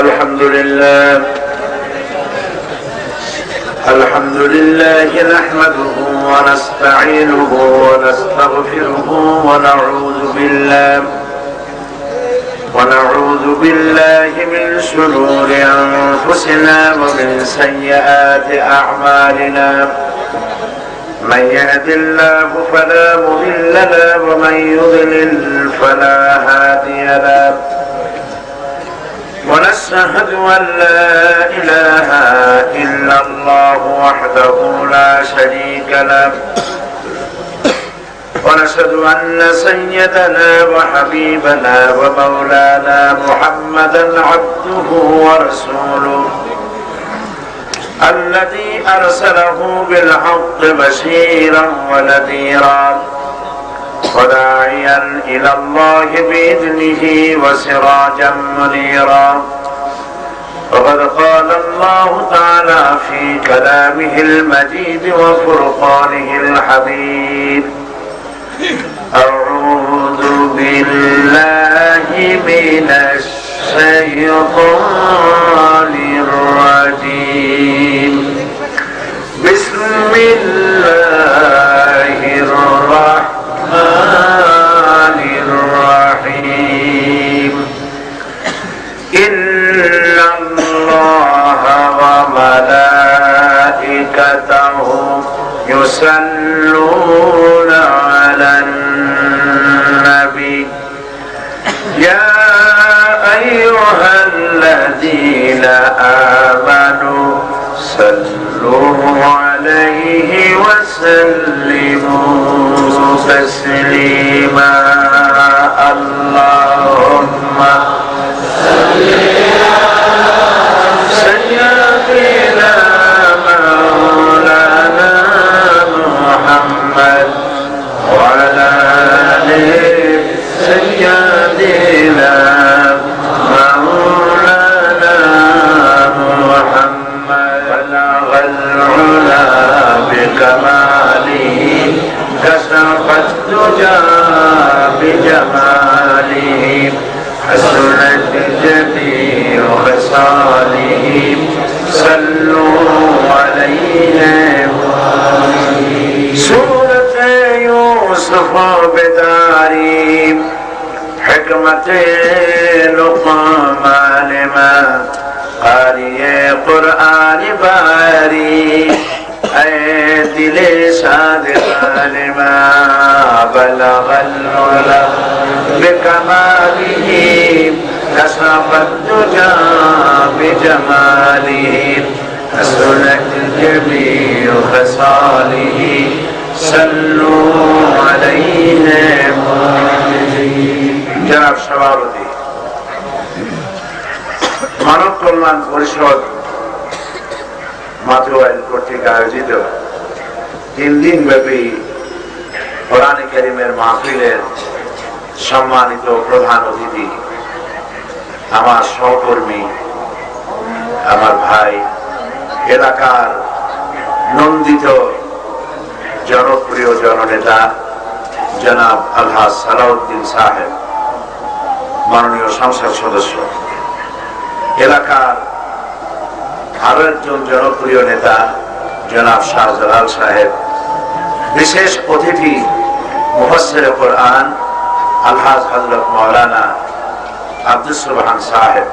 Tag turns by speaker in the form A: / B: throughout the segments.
A: الحمد لله نحمده ونستعينه ونستغفره ونعوذ بالله من شرور أنفسنا ومن سيئات أعمالنا. من يهد الله فلا مضل له ومن يضلل فلا هادي له. ونشهد أن لا إله إلا الله وحده لا شريك له. ونشهد أن سيدنا وحبيبنا ومولانا محمدا عبده ورسوله الذي أرسله بالحق بشيرا ونذيرا وداعيا إلى الله بإذنه وسراجا منيرا. وقد قال الله تعالى في كلامه المجيد وفرقانه الحميد: أعوذ بالله من الشيطان الرجيم. بسم الله الرحمن الرحيم. إن الله وملائكته يصلون على النبي يا أيها الذين آمنوا صلوا عليه وسلموا تسليما. اللهم صل على سيدنا مولانا محمد وعلى آل سيدنا مولانا محمد. بلغ العلا بكماله كشف الدجى بجماله حسنت جميع خصاله. صلوا عليه سورة يوسف بداري حكمة لقمان ما قارئ قرآن باري اے دل صادق لما بلغ العلا بكماله كشف الدجى بجماله حسنت جميع خصاله. صلوا عليه. জনাব সভাপতি, মানব কল্যাণ পরিষদ মাতৃওয়াইল কর্তৃক আয়োজিত 3 দিন ব্যাপী কোরআনে কারীমের মাহফিলের সম্মানিত প্রধান অতিথি, আমার সহকর্মী, আমার ভাই, এলাকার নন্দিত জনপ্রিয় জননেতা জনাব আলহাজ সালাউদ্দিন সাহেব, মাননীয় সংসদ সদস্য, এলাকার আরো একজন জনপ্রিয় নেতা জনাব শাহজালাল সাহেব, বিশেষ অতিথি মুফাসসির কোরআন আলহাজ হযরত মাওলানা আব্দুস সুবহান সাহেব,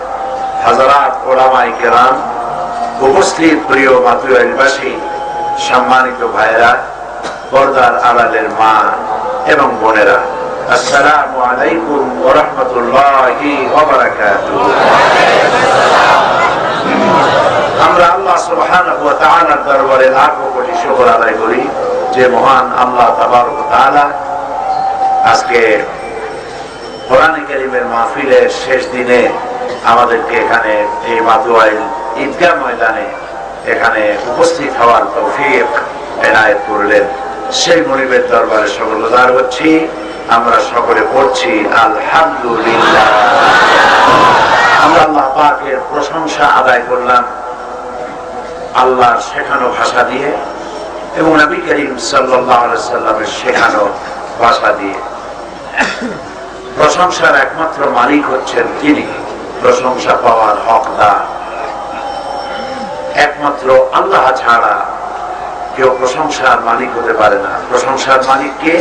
A: হাজারাত উলামায়ে কেরাম, উপস্থিত প্রিয় মাতৃওয়াইলবাসী, সম্মানিত ভাইরা, পর্দার আড়ালের মা এবং বোনেরা, আসসালামু আলাইকুম ওয়া রাহমাতুল্লাহি ওয়া বারাকাতুহু। আমরা আল্লাহ সুবহানাহু ওয়া তাআলার দরবারে লাখো কোটি শুকর আদায় করি যে মহান আল্লাহ তাবারক ওয়া তাআলা আজকে কোরআনে কারীমের মাহফিলের শেষ দিনে আমাদেরকে এখানে এই মাতৃওয়াইল ঈদগাহ ময়দানে এখানে উপস্থিত হওয়ার তৌফিক এনায়েত করলেন। সেই মনিবের দরবারে শুকরগুজার হচ্ছি। আমরা সকলে পড়ছি আলহামদুলিল্লাহ। আমরা আল্লাহ পাকের প্রশংসা আদায় করলাম আল্লাহর শেখানো ভাষা দিয়ে এবং নবী করিম সাল্লাল্লাহু আলাইহি সাল্লামের শেখানো ভাষা দিয়ে। প্রশংসার একমাত্র মালিক হচ্ছেন তিনি, প্রশংসা পাওয়ার হকদার একমাত্র আল্লাহ ছাড়া কেউ প্রশংসার মালিক হতে পারে না। প্রশংসার মালিক কে?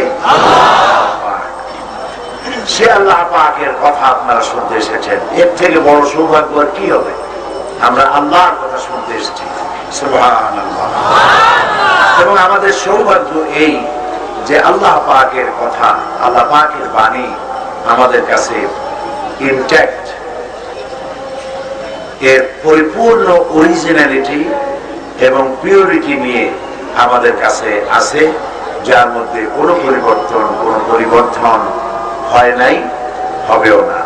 A: সে আল্লাহ পাকের কথা আপনারা শুনতে এসেছেন। এর থেকে বড় সৌভাগ্য আর কি হবে? আমরা আল্লাহর কথা শুনতে এসেছি। সুবহানাল্লাহ। এবং আমাদের সৌভাগ্য এই যে আল্লাহ পাকের কথা, আল্লাহ পাকের বাণী আমাদের কাছে ইনট্যাক্ট, এর পরিপূর্ণ অরিজিনালিটি এবং পিউরিটি নিয়ে আমাদের কাছে আছে, যার মধ্যে কোনো পরিবর্তন হয় নাই, হবেও না।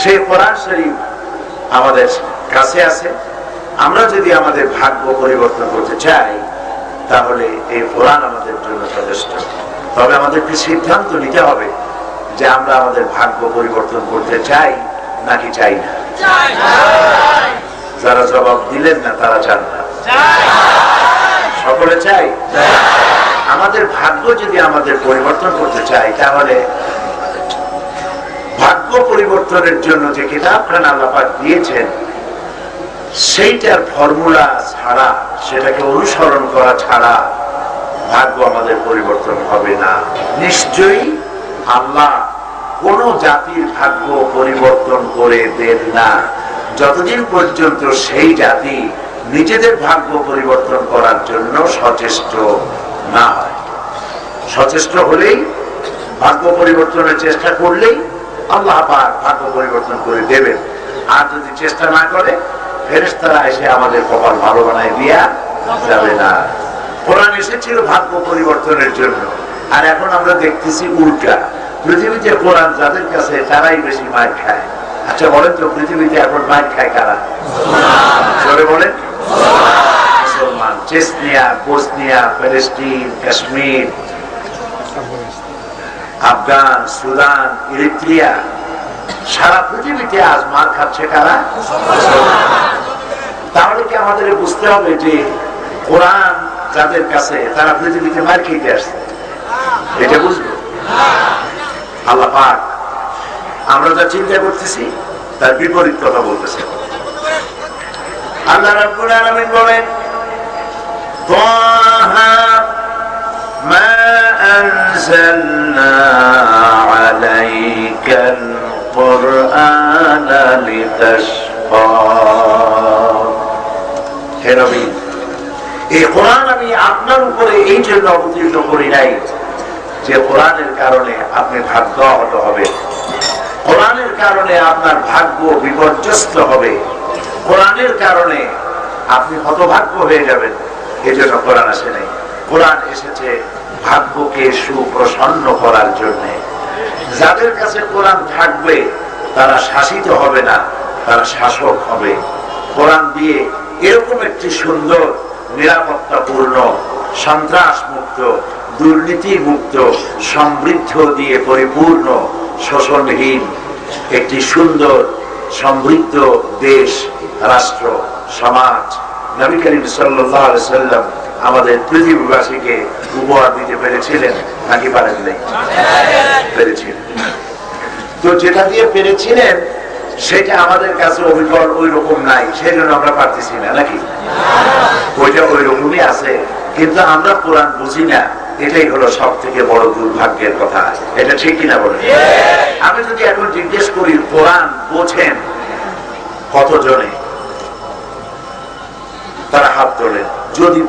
A: সেই কোরআন শরীফ আমাদের কাছে আছে। আমরা যদি আমাদের ভাগ্য পরিবর্তন করতে চাই তাহলে এই কোরআন আমাদের জন্য যথেষ্ট। তবে আমাদেরকে সিদ্ধান্ত নিতে হবে যে আমরা আমাদের ভাগ্য পরিবর্তন করতে চাই নাকি চাই না। যারা জবাব দিলেন না তারা চান না। সকলে চাই। আমাদের ভাগ্য যদি আমাদের পরিবর্তন করতে চাই তাহলে ভাগ্য পরিবর্তনের জন্য যে কিতাবখানা আল্লাহ পাক দিয়েছেন সেইটার ফর্মুলা ছাড়া, সেটাকে অনুসরণ করা ছাড়া ভাগ্য আমাদের পরিবর্তন হবে না। নিশ্চয়ই আল্লাহ কোন জাতির ভাগ্য পরিবর্তন করে দেন না যতদিন পর্যন্ত সেই জাতি নিজেদের ভাগ্য পরিবর্তন করার জন্য সচেষ্ট না হয়। সচেষ্ট হলেই, ভাগ্য পরিবর্তনের চেষ্টা করলেই আল্লাহ পাক ভাগ্য পরিবর্তন করে দেবেন। আর যদি চেষ্টা না করে ফেরেশতারা এসে আমাদের কপাল ভালো বানায় দিয়া যাবে না। কোরআন এসেছিল ভাগ্য পরিবর্তনের জন্য, আর এখন আমরা দেখতেছি উল্টা। পৃথিবীতে কোরআন যাদের কাছে তারাই বেশি মার খায়। আচ্ছা বলেন তো, পৃথিবীতে এখন মার খায় কারা? জোরে বলেন। মুসলমান। Chechnya, Bosnia, Palestine, Kashmir, Afghan, Sudan, Eritrea, সারা পৃথিবীতে আজ মার খাচ্ছে কারা? তাহলে কি আমাদের বুঝতে হবে যে কোরআন যাদের কাছে তারা পৃথিবীতে মার খেতে আসছে? এটা বুঝবো। আল্লাহ পাক আমরা যা চিন্তা করতেছি তার বিপরীত কথা বলতেছে। আল্লাহ রাব্বুল আলামিন বলেন, তাহা মা আনজালনা আলাইকাল কুরআনা লিতাশকা। হে নবী, এই কোরআন আমি আপনার উপরে এই জন্য অবতীর্ণ করি নাই যে কোরআনের কারণে আপনি ভাগ্যহত হবেন, কোরআনের কারণে আপনার ভাগ্য বিপর্যস্ত হবে, কোরআনের কারণে আপনি হতভাগ্য হয়ে যাবেন। এই জন্য কোরআন আসে নাই। কোরআন এসেছে ভাগ্যকে সুপ্রসন্ন করার জন্য। যাদের কাছে কোরআন থাকবে তারা শাসিত হবে না, তারা শাসক হবে। কোরআন দিয়ে এরকম একটি সুন্দর, নিরাপত্তাপূর্ণ, সন্ত্রাস মুক্ত, দুর্নীতি মুক্ত, সমৃদ্ধ দিয়ে পরিপূর্ণ, শোষণহীন একটি সুন্দর সমৃদ্ধ দেশ, রাষ্ট্র, সমাজ নবী করিম সাল্লাল্লাহু আলাইহি সাল্লাম আমাদের পৃথিবীবাসীকে উপহার দিতে পেরেছিলেন নাকি পারেন নাই? পেরেছিলেন। তো যেটা দিয়ে পেরেছিলেন সেটা আমাদের কাছে অবিকল ওই রকম নাই, সেই জন্য আমরা পারতেছি না নাকি? ওইটা ওই রকমই আছে, কিন্তু আমরা কোরআন বুঝি না। এটাই হলো সব থেকে বড় দুর্ভাগ্যের কথা। এটা ঠিক কিনা বলেন? আমি যদি এখন জিজ্ঞেস করি কোরআন বোঝেন কতজনে, তারা হাত তোলেন। যদি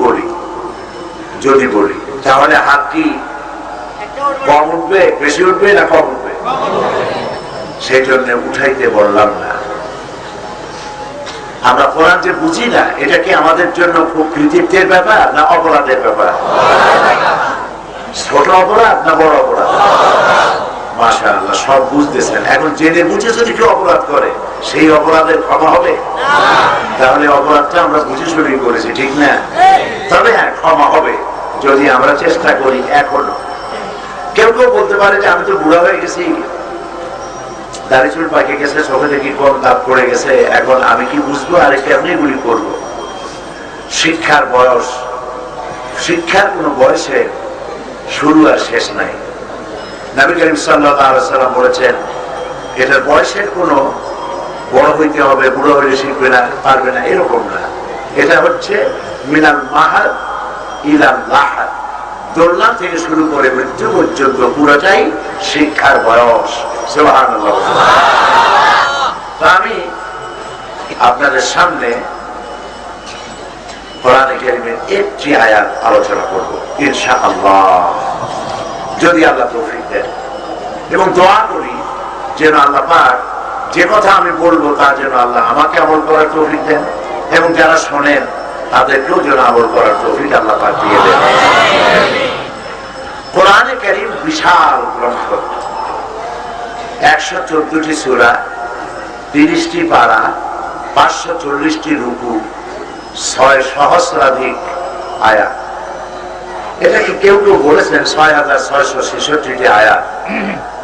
A: বলি তাহলে হাত কি কম উঠবে, বেশি উঠবে না কম উঠবে? সেই জন্য উঠাইতে বললাম না। আমরা কোরআন যে বুঝি না, এটা কি আমাদের জন্য খুব কৃতিত্বের ব্যাপার না অপরাধের ব্যাপার? ছোট অপরাধ না বড় অপরাধ? মাশাআল্লাহ, সব বুঝতেছেন। এখন জেনে বুঝে যদি কেউ অপরাধ করে সেই অপরাধের ক্ষমা হবে? তাহলে অপরাধটা আমরা বুঝে শুরু করেছি, ঠিক না? তবে হ্যাঁ, ক্ষমা হবে যদি আমরা চেষ্টা করি। এখনো কেউ কেউ বলতে পারে যে আমি তো বুড়া হয়ে গেছি, দাড়ি চুল পাকে গেছে, চোখে দেখি কোন দাঁত পড়ে গেছে, এখন আমি কি বুঝবো আর কেমনি এগুলি করবো? শিক্ষার বয়স, শিক্ষার কোন বয়সে শুরু আর শেষ নাই। নবী করিম সাল্লাল্লাহু আলাইহি ওয়াসাল্লাম বলেছেন এটার বয়সের কোনো বড় হইতে হবে, বুড়ো হলে শিখবে না, পারবে না, এরকম না। এটা হচ্ছে মিনাল মাহাদ ইলাল লাহাদ, দোলনা থেকে শুরু করে মৃত্যু পর্যন্ত পুরোটাই শিক্ষার বয়স। সুবহানাল্লাহ। তো আমি আপনাদের সামনে কোরআনে কারীমের একটি আয়াত আলোচনা করব ইনশাআল্লাহ, যদি আল্লাহ তৌফিক দেন, এবং দোয়া করি যেন আল্লাহ পাক যে কথা আমি বলবো তা যেন আল্লাহ আমাকে আমল করার তৌফিক দেন, এবং যারা শোনেন তাদেরকেও যেন আমল করার তৌফিক আল্লাহ পাক দিয়ে দেন। কোরআনে কারীম বিশাল গ্রন্থ, 114টি সূরা, 30টি পারা, 540টি রুকু, 6 সহস্রাধিক আয়াত। এটাকে কেউ কেউ বলেছেন 6666টি আয়াত,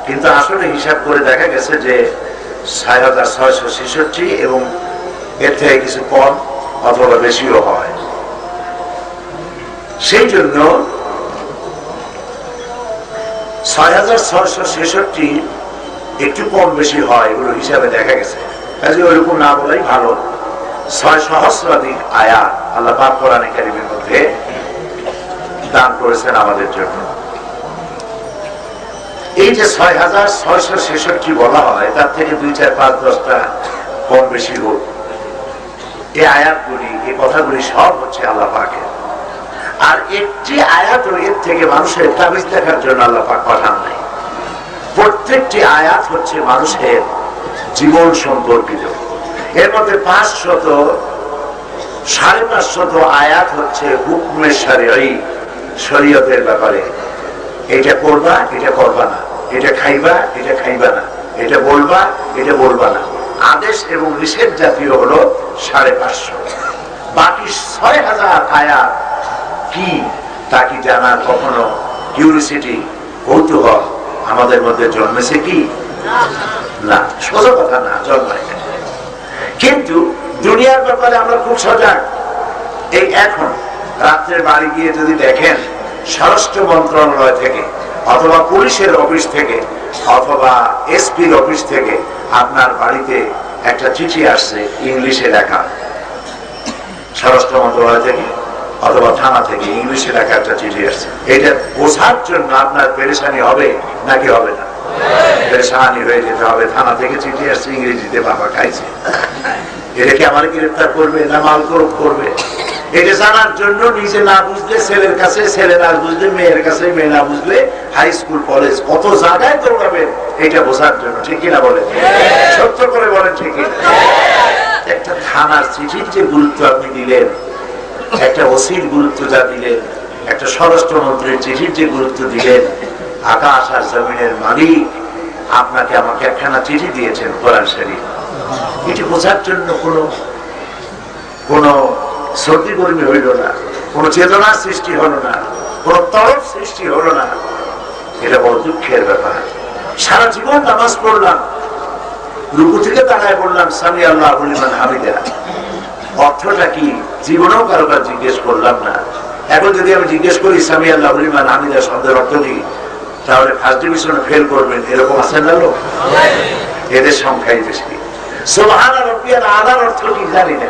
A: কিন্তু আসলে হিসাব করে দেখা গেছে যে 6666 এবং এর থেকে কিছু কম অথবা বেশিও হয়। সেই জন্য 6666 একটু কম বেশি হয়, এগুলো হিসাবে দেখা গেছে, কাজে ওইরকম না বলাই ভালো। 6 সহস্রাধিক আয়াত আল্লাহ পাক কোরআনে কারীমের মধ্যে দান করেছেন আমাদের জন্য। এই যে 6666 বলা হয়, তার থেকে 2, 4, 5, 10টা কম বেশি হোক, এই আয়াতগুলি, এই কথাগুলি সব হচ্ছে আল্লাহ পাকের। আর একটি আয়াত এর থেকে মানুষের তাবিজ দেখার জন্য আল্লাহ পাক পাঠান নাই। প্রত্যেকটি আয়াত হচ্ছে মানুষের জীবন সম্পর্কিত। এর মধ্যে 500 আয়াত হচ্ছে হুকমে শরঈ, শরীয়তের ব্যাপারে, এটা করবা, এটা করবা না, এটা খাইবা, এটা খাইবা না, এটা বলবা, এটা বলবা না, আদেশ এবং নিষেধ জাতীয় হলো 550। বাকি 6000 আয়াত কি তা কি জানার কখনো কিউরিসিটি, কৌতূহল আমাদের মধ্যে জন্মেছে কি? না, সোজা কথা না, জন্মায়। কিন্তু দুনিয়ার ব্যাপারে আমরা খুব সজাগ। এই এখন রাত্রের বাড়ি গিয়ে যদি দেখেন, স্বরাষ্ট্র মন্ত্রণালয় থেকে অথবা পুলিশের অফিস থেকে অথবা এসপির অফিস থেকে আপনার বাড়িতে একটা চিঠি আসছে, ইংলিশে লেখা, স্বরাষ্ট্র মন্ত্রণালয় থেকে অথবা থানা থেকে ইংলিশে লেখা একটা চিঠি আসছে, এটা বোঝার জন্য আপনার পেরেশানি হবে নাকি হবে না? পেরেশানি হয়ে যেতে হবে। থানা থেকে চিঠি আসছে ইংরেজিতে, বাবা খাইছে, এটা কি আমার গ্রেফতার করবে না মালকরব করবে? এটা জানার জন্য নিজে না বুঝলে ছেলের কাছে, ছেলে না বুঝলে মেয়ের কাছে, মেয়ে না বুঝলে হাই স্কুল কলেজ, কত জায়গায় দৌড়াবেন এটা বোঝার জন্য, ঠিক কিনা বলেন? সত্য করে বলেন, ঠিক কিনা? একটা থানার চিঠির যে গুরুত্ব আপনি দিলেন, একটা ওসির গুরুত্ব যা দিলেন, একটা স্বরাষ্ট্রমন্ত্রীর চিঠির যে গুরুত্ব দিলেন, আকাশ আর জমিনের মালিক আপনাকে আমাকে একখানা চিঠি দিয়েছেন কোরআন শরীফ, এটি বোঝার জন্য কোন সর্দি গরমি হইল না, কোন চেতনার সৃষ্টি হলো না, কোন তরফ সৃষ্টি হলো না। এটা বড় দুঃখের ব্যাপার। সারা জীবন নামাজ পড়লাম, রুকু থেকে দাঁড়ায় বললাম সামি আল্লাহু লিমান হামিদা, অর্থটা কি জীবনেও কারোবার জিজ্ঞেস করলাম না। এখন যদি আমি জিজ্ঞেস করি সামি আল্লাহু লিমান হামিদা শব্দের অর্থ কি, তাহলে ফার্স্ট ডিভিশনে ফেল করবেন, এরকম আছেন না লোক? এদের সংখ্যাই বেশি। সুবহান রাব্বিয়াল আলার অর্থ কি জানি না,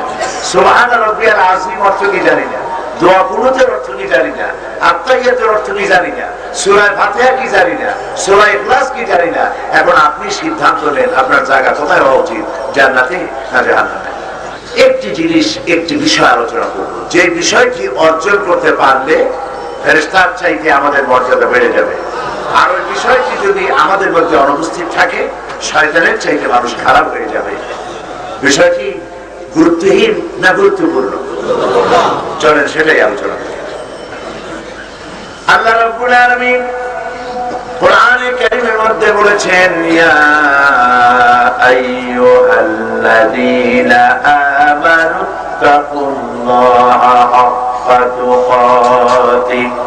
A: সুবহান রাব্বিয়াল আযীম অর্থ কি জানি না, দোয়া কুনুতের অর্থ কি জানি না, আত্তাহিয়াতের অর্থ কি জানি না, সূরা ফাতিহা কি জানি না, সূরা ইখলাস কি জানি না। এখন আপনি সিদ্ধান্ত নেন আপনার জায়গা কোথায় হওয়া উচিত, জান্নাতে না জাহান্নামে। একটি জিনিস, একটি বিষয় আলোচনা করব, যে বিষয়টি অর্জন করতে পারলে ফেরেশতার চাইতে আমাদের মর্যাদা বেড়ে যাবে। আর ওই বিষয়টি যদি আমাদের মধ্যে অনুপস্থিত থাকে, শয়তানের চাইতে মানুষ খারাপ হয়ে যাবে। বিষয়টি গুরুত্বহীন না গুরুত্বপূর্ণ? চলেন সেটাই আলোচনা করি। আল্লাহ রাব্বুল আলামিন কোরআনে কারীমের মধ্যে বলেছেন, ইয়া আইয়ুহাল্লাযীনা আমানুত্তাকুল্লাহা হাক্কা তুকাতিহি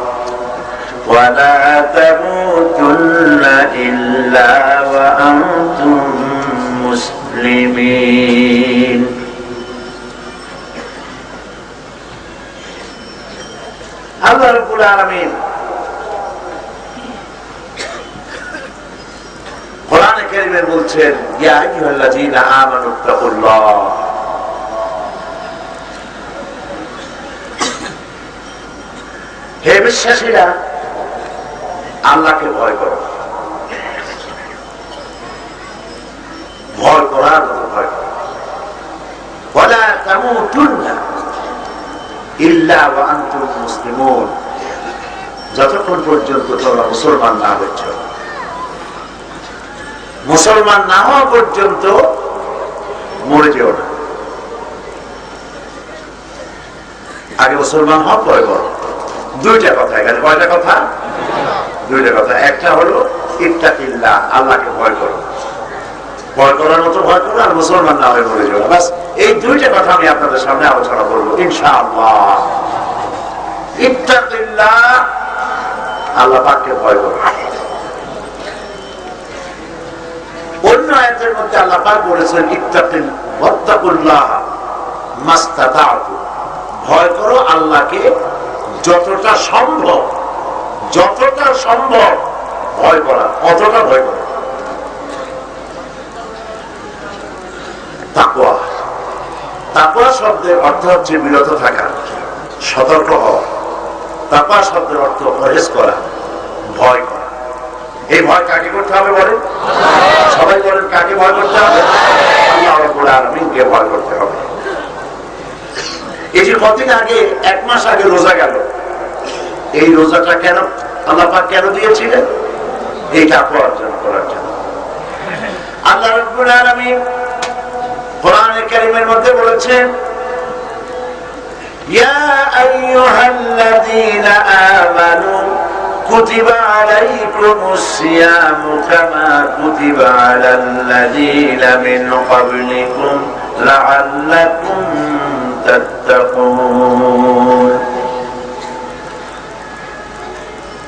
A: ওয়া লা তামুতুন্না ইল্লা ওয়া আনতুম মুসলিমিন। আল্লাহ রাব্বুল আলামিন কোরআনে কারীমে বলছেন, বলছেন ইয়া আইয়ুহাল্লাযীনা আমানুত্তাকুল্লাহ, হে বিশ্বাসীরা আল্লাহকে ভয় করো। ভয় করার মতো ভয় করো। ওয়ালা তামুতুন্না ইল্লা ওয়া আনতুম মুসলিমুন, যতক্ষণ পর্যন্ত তোমরা মুসলমান না হচ্ছ, মুসলমান না হওয়া পর্যন্ত মরে যেও না। আগে মুসলমান হওয়া পরে বলো। দুইটা কথা এখানে। কয়টা কথা? দুইটা কথা। একটা হলো ইত্তাকিল্লাহ, আল্লাহকে ভয় করো, ভয় করার মতো ভয় করো, আর মুসলমান না হয়ে মরে যেও না। বাস এই দুইটা কথা আমি আপনাদের সামনে আলোচনা করবো ইনশাআল্লাহ। ইত্তাকিল্লাহ, আল্লাহ পাককে ভয় করো। অন্য আয়াতের মধ্যে আল্লাহ পাক বলেছেন ওয়াত্তাকুল্লাহ মাস্তাতা'তু, ভয় করো আল্লাহকে যতটা সম্ভব, যতটা সম্ভব ভয় করা, অতটা ভয় করো। তাকওয়া, তাকওয়া শব্দের অর্থ হচ্ছে বিরত থাকা, সতর্ক হওয়া। তাকওয়া শব্দের অর্থ পরহেজ করা, ভয় করা। এই ভয় কাকে করতে হবে বলেন? সবাই বলেন কাকে ভয় করতে হবে? আল্লাহ রাব্বুল আলামিনকে ভয় করতে হবে। এই যে কতদিন আগে, এক মাস আগে রোজা গেল, এই রোজাটা কেন আল্লাহ পাক কেন দিয়েছিলেন? এই তাকওয়া অর্জন করার জন্য। আল্লাহ রাব্বুল আলামিন কোরআনে কারীমের মধ্যে বলেছেন ইয়া আইয়ুহাল্লাযীনা আমানু কুতিবা আলাইকুমুস সিয়ামু কামা কুতিবা আলাল্লাযীনা মিন ক্বাবলিকুম লাআল্লাকুম তাত্তাকুন।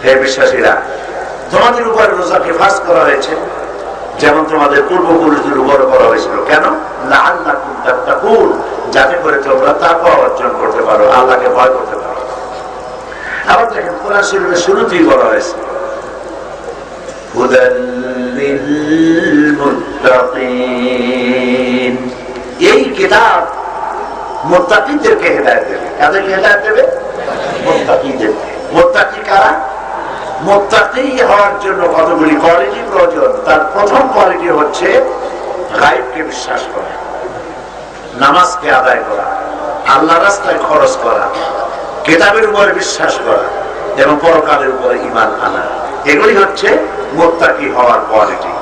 A: হে বিশ্বাসীরা, তোমাদের উপর রোজাকে ফারজ করা হয়েছে যেমন তোমাদের পূর্বপুরুষদের উপর করা হয়েছিল। কেন? লাআল্লাকুম তাত্তাকুন, যাতে করে তোমরা তাকওয়া অর্জন করতে পারো, আল্লাহকে ভয় করতে পারো। আবার দেখেন কোরআন শরীফের শুরুতেই বলা হয়েছে হুদাল লিল মুত্তাকিন, এই কিতাব মুত্তাকিদেরকে হেদায়েত দেবে। কাদেরকে হেদায়েত দেবে? মুত্তাকিদেরকে। মুত্তাকি কারা? মুত্তাকি হওয়ার জন্য কতগুলি কোয়ালিটি প্রয়োজন। তার প্রথম কোয়ালিটি হচ্ছে গায়বকে বিশ্বাস করা, নামাজকে আদায় করা, আল্লাহর রাস্তায় খরচ করা, কিতাবের উপরে বিশ্বাস করা এবং পরকালের উপরে ঈমান আনা। এগুলি হচ্ছে মুত্তাকি হওয়ার কোয়ালিটি।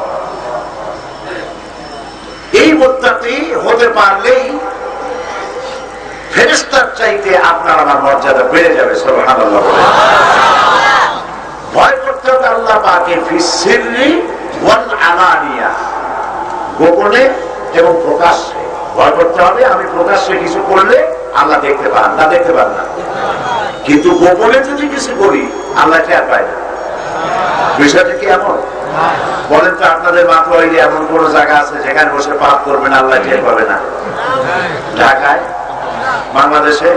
A: এই মুত্তাকি হতে পারলেই ফেরেশতার চাইতে আপনার আমার মর্যাদা বেড়ে যাবে। সুবহানাল্লাহ। ভয় করতে হবে আল্লাহ পাকের ফিস সিররি ওয়াল আলানিয়া, গোপনে এবং প্রকাশ্যে ভয় করতে হবে। আমি প্রকাশ্যে কিছু করলে আল্লাহ দেখতে পান না, দেখতে পান না, কিন্তু গোপনে যদি কিছু করি আল্লাহ টের পায় না। বিষয়টা কি এমন? বলেন তো, আপনাদের মাথায় এমন কোন জায়গা আছে যেখানে বসে পাপ করবেন আল্লাহ টের পাবে না? ঢাকায়, বাংলাদেশে,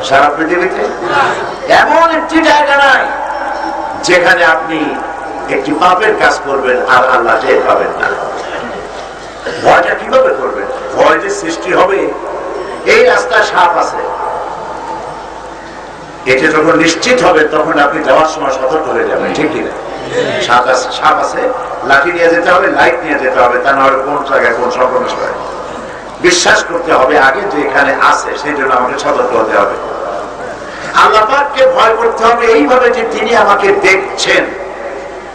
A: সারা পৃথিবীতে এমন একটি জায়গা নাই যেখানে আপনি একটি পাপের কাজ করবেন আর আল্লাহ টের পাবেন না। ভয়টা কিভাবে করবেন? ভয় যে সৃষ্টি হবে, এই রাস্তায় সাপ আছে, এটা যখন নিশ্চিত হবে তখন আপনি যাওয়ার সময় সতর্ক হয়ে যাবেন। ঠিক কিনা? সাপ আছে, লাঠি নিয়ে যেতে হবে, লাইট নিয়ে যেতে হবে, তা না হলে কোন জায়গায় কোন সর্বনাশ হয়। বিশ্বাস করতে হবে আগে যে এখানে আছে, সেই জন্য আমাকে সতর্ক হতে হবে। আল্লাহ পাককে ভয় করতে হবে এইভাবে যে তিনি আমাকে দেখছেন,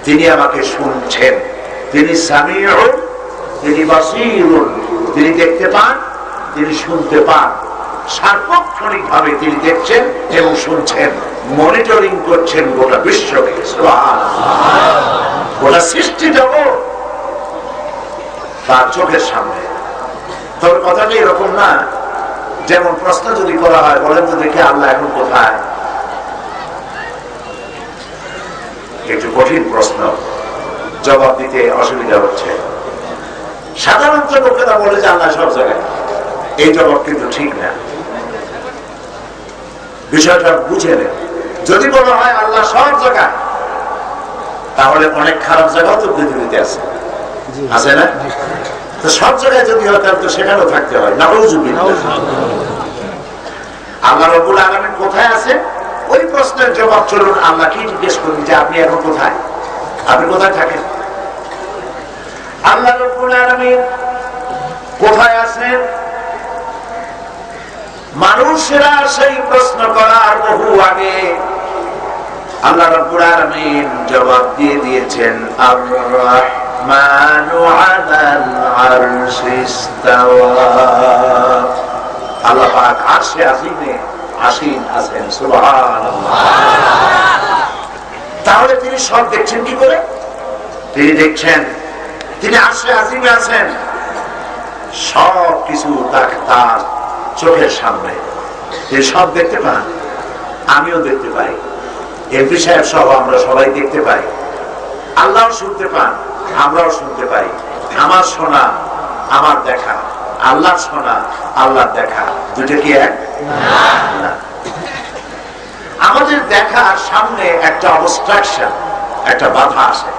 A: তিনি আমাকে শুনছেন, তিনি সামিউন, তিনি বাসীরুন, তিনি দেখতে পান, তিনি শুনতে পান। সার্বক্ষণিক ভাবে তিনি দেখছেন এবং শুনছেন, মনিটরিং করছেন গোটা বিশ্বকে। গোটা সৃষ্টি জগৎ তার চোখের সামনে। তবে কথাটা এরকম না, যেমন প্রশ্ন যদি করা হয়, বলেন তো দেখি আল্লাহ এখন কোথায়? একটু কঠিন প্রশ্ন, জবাব দিতে অসুবিধা হচ্ছে। সাধারণত লোকেরা বলে যে আল্লাহ সব জায়গায়। এই জবাব কিন্তু ঠিক না। বিষয়টা বুঝে নেন। যদি বলা হয় আল্লাহ সব জায়গায়, তাহলে অনেক খারাপ জায়গাও তো পৃথিবীতে আছে। আছে না? তো সব জায়গায় যদি হয় তাহলে তো সেখানেও থাকতে হয়। নাউযুবিল্লাহ। আল্লাহ রাব্বুল আলামিন কোথায় আছে? ওই প্রশ্নের জবাব চলুন আল্লাহ কি জিজ্ঞেস করি যে আপনি এখন কোথায়, আপনি কোথায় থাকেন? আল্লাহ রাব্বুল আলামিন কোথায় আছেন? মানুষেরা সেই প্রশ্ন করার বহু আগে আল্লাহ রাব্বুল আলামিন জবাব দিয়ে দিয়েছেন, আর রাহমানু আলাল আরশি ইস্তাওয়া। আল্লাহ পাক আরশে আজিমে আসীন আছেন। সুবহানাল্লাহ। তাহলে তিনি সব দেখছেন কি করে? তিনি দেখছেন, তিনি আরশে আজিমে আছেন, সব কিছু তার চোখের সামনে। তিনি সব দেখতে পান, আমিও দেখতে পাই, এমপি সাহেব সহ আমরা সবাই দেখতে পাই। আল্লাহও শুনতে পান, আমরাও শুনতে পাই। আমার শোনা, আমার দেখা, আল্লাহর শোনা, আল্লাহর দেখা, দুটো কি এক না? আমাদের দেখার সামনে একটা অবস্ট্রাকশন, একটা বাধা আসে।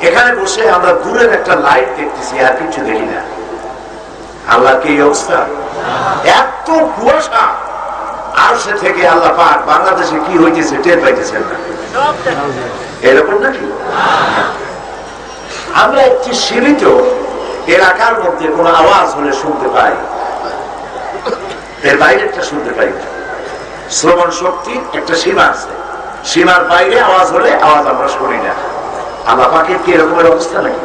A: এখানে বসে আমরা দূরের একটা লাইট দেখতেছি, আর কিছু দেখি না। আল্লাহর কি অবস্থা? এত কুয়াশা, আর সে থেকে আল্লাহ পাক বাংলাদেশে কি হইতেছে টের পাইতেছেন না, এরকম নাকি? আমরা একটি সীমিত এলাকার মধ্যে কোন আওয়াজ হলে শুনতে পাই, এর বাইরেটা শুনতে পাই না। শ্রবণ শক্তির একটা সীমা আছে, সীমার বাইরে আওয়াজ হলে আওয়াজ আমরা শুনি না। আল্লাহ পাকের কি এরকমের অবস্থা নাকি?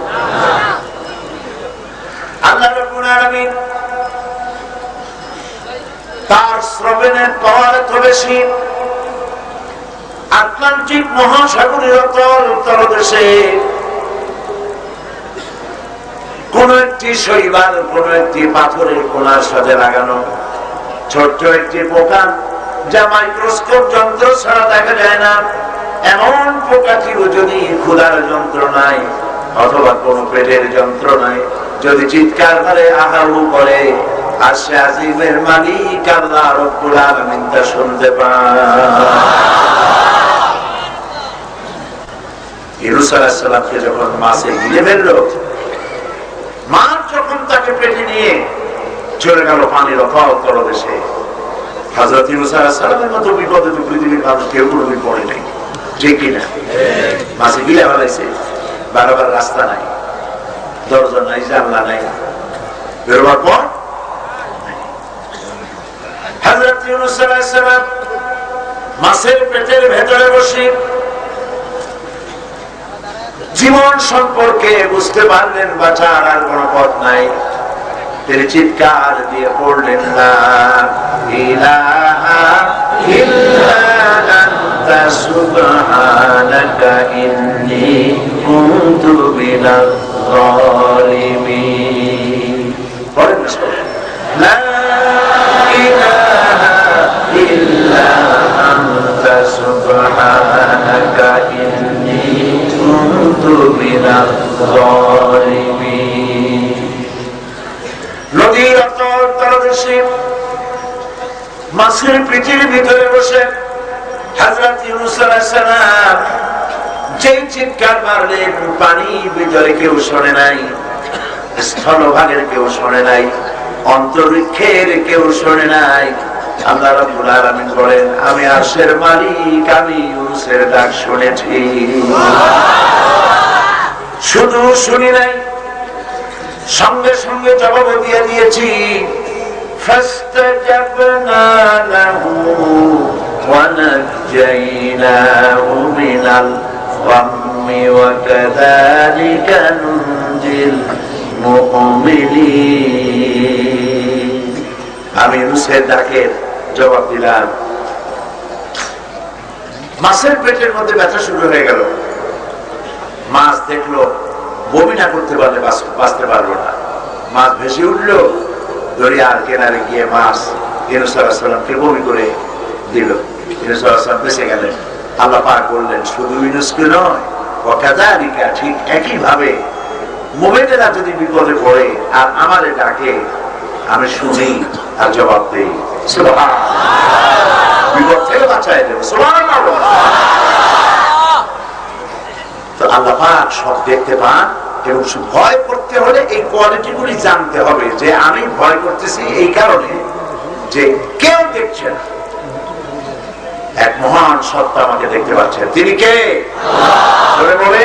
A: আল্লাহ রাব্বুল আলামিন তার শ্রবণের পাওয়ার এত বেশি, আটলান্টিক মহাসাগরের তলদেশে কোন একটি শৈবাল, কোন একটি পাথরের কোনার সাথে লাগানো ছোট্ট একটি পোকা, যা মাইক্রোস্কোপ যন্ত্র ছাড়া দেখা যায় না, এমন পোকাটিও যদি ক্ষুধার যন্ত্রণায় অথবা কোন পেটের যন্ত্রণায় যদি চিৎকার করে, আহাহু করে, আরশে আজিমের মালিক আল্লাহ রাব্বুল আলামিন তা শুনতে পান। ইউনূস আলাইহিস সালামকে যখন মাছে গিলে ফেললো, মাছ যখন তাকে পেটে নিয়ে চলে গেল পানির অথল তলদেশে, হযরত ইউনূস আলাইহিস সালামের মতো বিপদে তো পৃথিবীর মানুষ কেউ কোনোদিন পড়ে নাই, ঠিক কিনা? মাছে গিলে ফেলাইছে, বারবার রাস্তা নাই, দরজা নাই, জানলা নাই, বেরোবার পর হযরত ইউনূস আলাইহিস সালাম মাছের পেটের ভেতরে বসে জীবন সম্পর্কে বুঝতে পারলেন, বাঁচার আর কোন পথ নাই। তিনি চিৎকার দিয়ে পড়লেন, লা ইলাহা ইল্লা আনতা সুবহানাকা ইন্নী কুনতু মিনাজ জালিমিন। পড়েন না, সুবহানাকা ইন্নী কুনতু মিনাজ জালিমিন। নদীর অতল তলদেশে মাছের পেটের ভিতরে বসে হযরত ইউনূস আলাইহিস সালাম যেই চিৎকার মারলেন, পানির ভিতরে কেউ শোনে নাই, স্থলভাগের কেউ শোনে নাই, অন্তরিক্ষের কেউ শোনে নাই। আল্লাহ রাব্বুল আলামিন বলেন, আমি আরশের মালিক, আমি ইউনূসের ডাক শুনেছি। শুধু শুনি নাই, সঙ্গে সঙ্গে জবাব দিয়ে দিয়েছি। ফাস্তাজাবনা লাহু ওয়া নাজাইনাহু মিনাল গাম্মি ওয়া কাযালিকা নুনজিল মুমিনিন। আমি ইউনূসের ডাকের জবাব দিলাম। মাছের পেটের মধ্যে ব্যথা শুরু হয়ে গেল। মাছ দেখলো বমি না করতে পারলে বাঁচতে পারলো না। মাছ ভেসে উঠলো, দরিয়ার কিনারে গিয়ে মাছ ইউনূস আলাইহিস সালামকে বমি করে দিল। ইউনূস আলাইহিস সালাম বেঁচে গেলেন। আল্লাহ পাক বললেন, শুধু ইউনূসকে নয়, ওয়াকাযালিকা, ঠিক একই ভাবে মুমিনেরা যদি বিপদে পড়ে আর আমারে ডাকে, আমি শুনি আর জবাব দেই। সুবহানাল্লাহ। বিপদ থেকে বাঁচায় দেব। সুবহানাল্লাহ। তো আল্লাহ পাক সব দেখতে পান, এবং ভয় করতে হলে এই কোয়ালিটিগুলি জানতে হবে যে আমি ভয় করতেছি এই কারণে যে কেউ দেখছে না, এক মহান সত্তা আমাকে দেখতে পাচ্ছেন। তিনি কে? বলে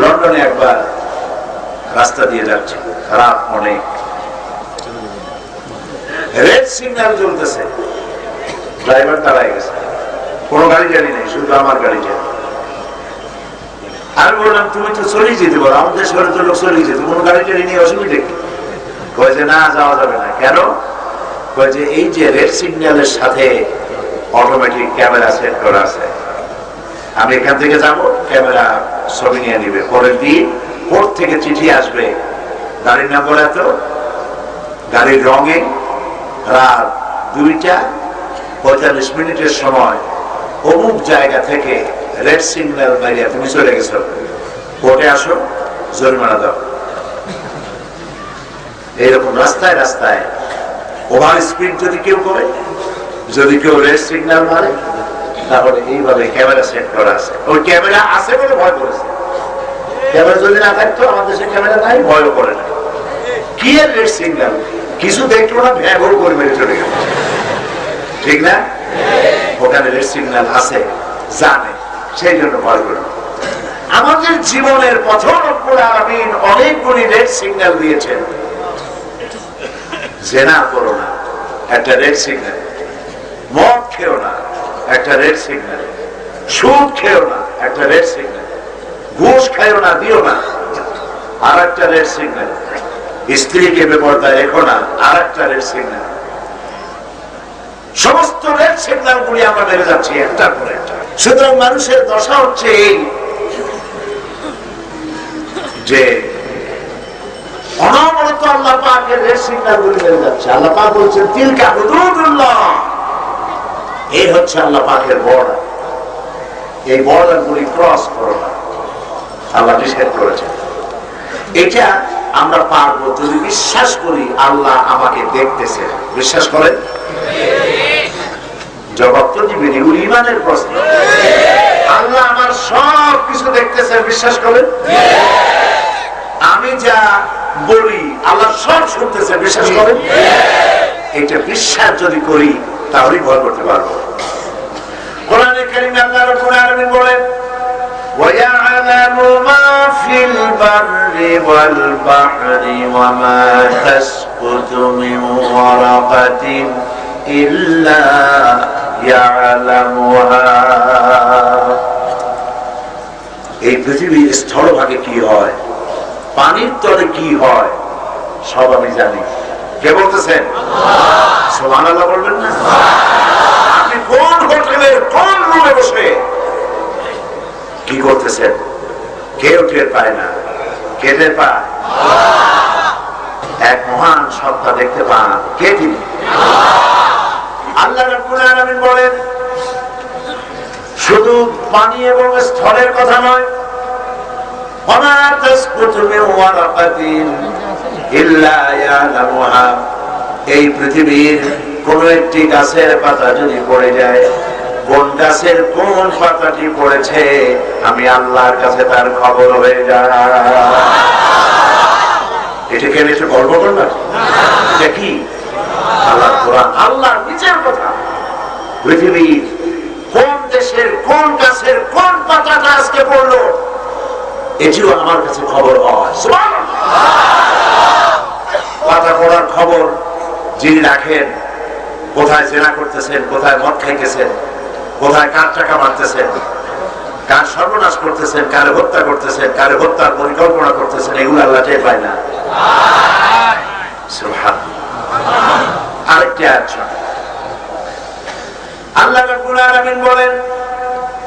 A: লন্ডনে একবার রাস্তা দিয়ে যাচ্ছে, রাত অনেক, রেড সিগন্যাল জ্বলতেছে, ড্রাইভার দাঁড়ায় গেছে, কোনো গাড়ি জানি নেই, শুধু আমার গাড়ি জানি। আমি বললাম তুমি তো চলেই যেতে পারো, আমাদের শহরে তো লোক চলেই যেত, কোনো গাড়ি টাড়ি নিয়ে অসুবিধা কি? কয় যে না, যাওয়া যাবে না। কেন? কয় যে এই যে রেড সিগন্যালের সাথে অটোমেটিক ক্যামেরা সেট করা আছে, আমি এখান থেকে যাবো, ক্যামেরা ছবি নিয়ে নিবে, পরের দিন কোর্ট থেকে চিঠি আসবে, গাড়ির নাম্বার এত, গাড়ির রঙে, রাত 2:45 সময় অমুক জায়গা থেকে রেড সিগন্যাল মারিয়া তুমি চলে গেছো, কোর্টে আসো, জরিমানা দাও। এইরকম রাস্তায় রাস্তায় ওভার স্পিড যদি কেউ করে, যদি কেউ রেড সিগন্যাল মারে, তাহলে এইভাবে ক্যামেরা সেট করা আছে। ওই ক্যামেরা আছে বলে ভয় করেছে, ক্যামেরা যদি না থাকতো, আমাদের দেশে ক্যামেরা নাই, ভয়ও করে না। কি এর রেড সিগন্যাল, কিছু দেখলো না, ভ্যাগর করে মেরে চলে গেল, ঠিক না? ওখানে রেড সিগন্যাল আছে, জানে, সেই জন্য ভয় করে। আমাদের জীবনের পথে রব্বুল আলামিন অনেকগুলি রেড সিগন্যাল দিয়েছেন। জেনা করো না, একটা রেড সিগন্যাল। মদ খেও না, একটা রেড সিগন্যাল। সুদ খেও না, একটা রেড সিগন্যাল। ঘুষ খাইও না, দিও না, আর একটা রেড সিগন্যাল। স্ত্রীকে বেপরদা রেখো না, আর একটা রেড সিগন্যাল। সমস্ত রেড সিগন্যাল গুলি আমরা মেরে যাচ্ছি একটার পর একটা। সুতরাং মানুষের দশা হচ্ছে এই যে অনবরত আল্লাহ পাকের রেড সিগন্যাল গুলি মেরে যাচ্ছে। আল্লাহ পাক বলছেন তিলকা হুদুদুল্লাহ, এই হচ্ছে আল্লাহ পাকের বর্ডার, এই বর্ডার গুলি ক্রস করো না, আল্লাহ নিষেধ করেছেন। এটা আমরা পারবো যদি বিশ্বাস করি আল্লাহ আমাকে দেখতেছে। বিশ্বাস করেন? জবাব তো দিবেন, এগুলো ইমানের প্রশ্ন। আল্লাহ আমার সব কিছু দেখতেছে, বিশ্বাস করেন? আমি যা বলি আল্লাহ সব শুনতেছে, বিশ্বাস করেন? এটা বিশ্বাস যদি করি তাহলেই ভয় করতে পারবো। কোরআনে কারীমে আল্লাহ রাব্বুল আলামিন বলেন وَيَعْلَمُ مَا فِي الْبَرِّ وَالْبَحْرِ وَمَا تَسْقُطُ مِنْ وَرَقَةٍ إِلَّا يَعْلَمُهَا। এই পৃথিবীর স্থলভাগে কি হয়, পানির তলে কি হয়, সব আমি জানি। কে বলতেছেন? সুবহানাল্লাহ বলবেন না? আপনি কোন হোটেলের কোন রুমে বসে কি করতেছেন কেউ টের পায় না। কে টের পায়? এক মহান সত্তা দেখতে পান। কে তিনি? আল্লাহ রাব্বুল আলামিন বলেন শুধু পানি এবং স্থলের কথা নয়, ওয়া তাসকুতু মিন ওয়ারাকাতিন ইল্লা ইয়ালামুহা। এই পৃথিবীর কোন একটি গাছের পাতা যদি পড়ে যায়, কোন গাছের কোন পাতাটি পড়েছে আমি আল্লাহর কাছে তার খবর হয়ে যায়। এটাকে আমি একটু গল্প করলাম, এটা কি? আল্লাহর কোরআন, আল্লাহর নিজের কথা। পৃথিবীর কোন দেশের কোন গাছের কোন পাতাটা আজকে পড়লো, এটিও আমার কাছে খবর হয়। পাতা পড়ার খবর যিনি রাখেন, কোথায় জেনা করতেছেন, কোথায় মদ খাইতেছেন, কোথায় কার টাকা মারতেছেন, কার সর্বনাশ করতেছেন, কারে হত্যা করতেছেন, কারে হত্যার পরিকল্পনা করতেছেন, এগুলো আল্লাহ টের পায় না। আরেকটি আয়াত আল্লাহ রাব্বুল আলামিন বলেন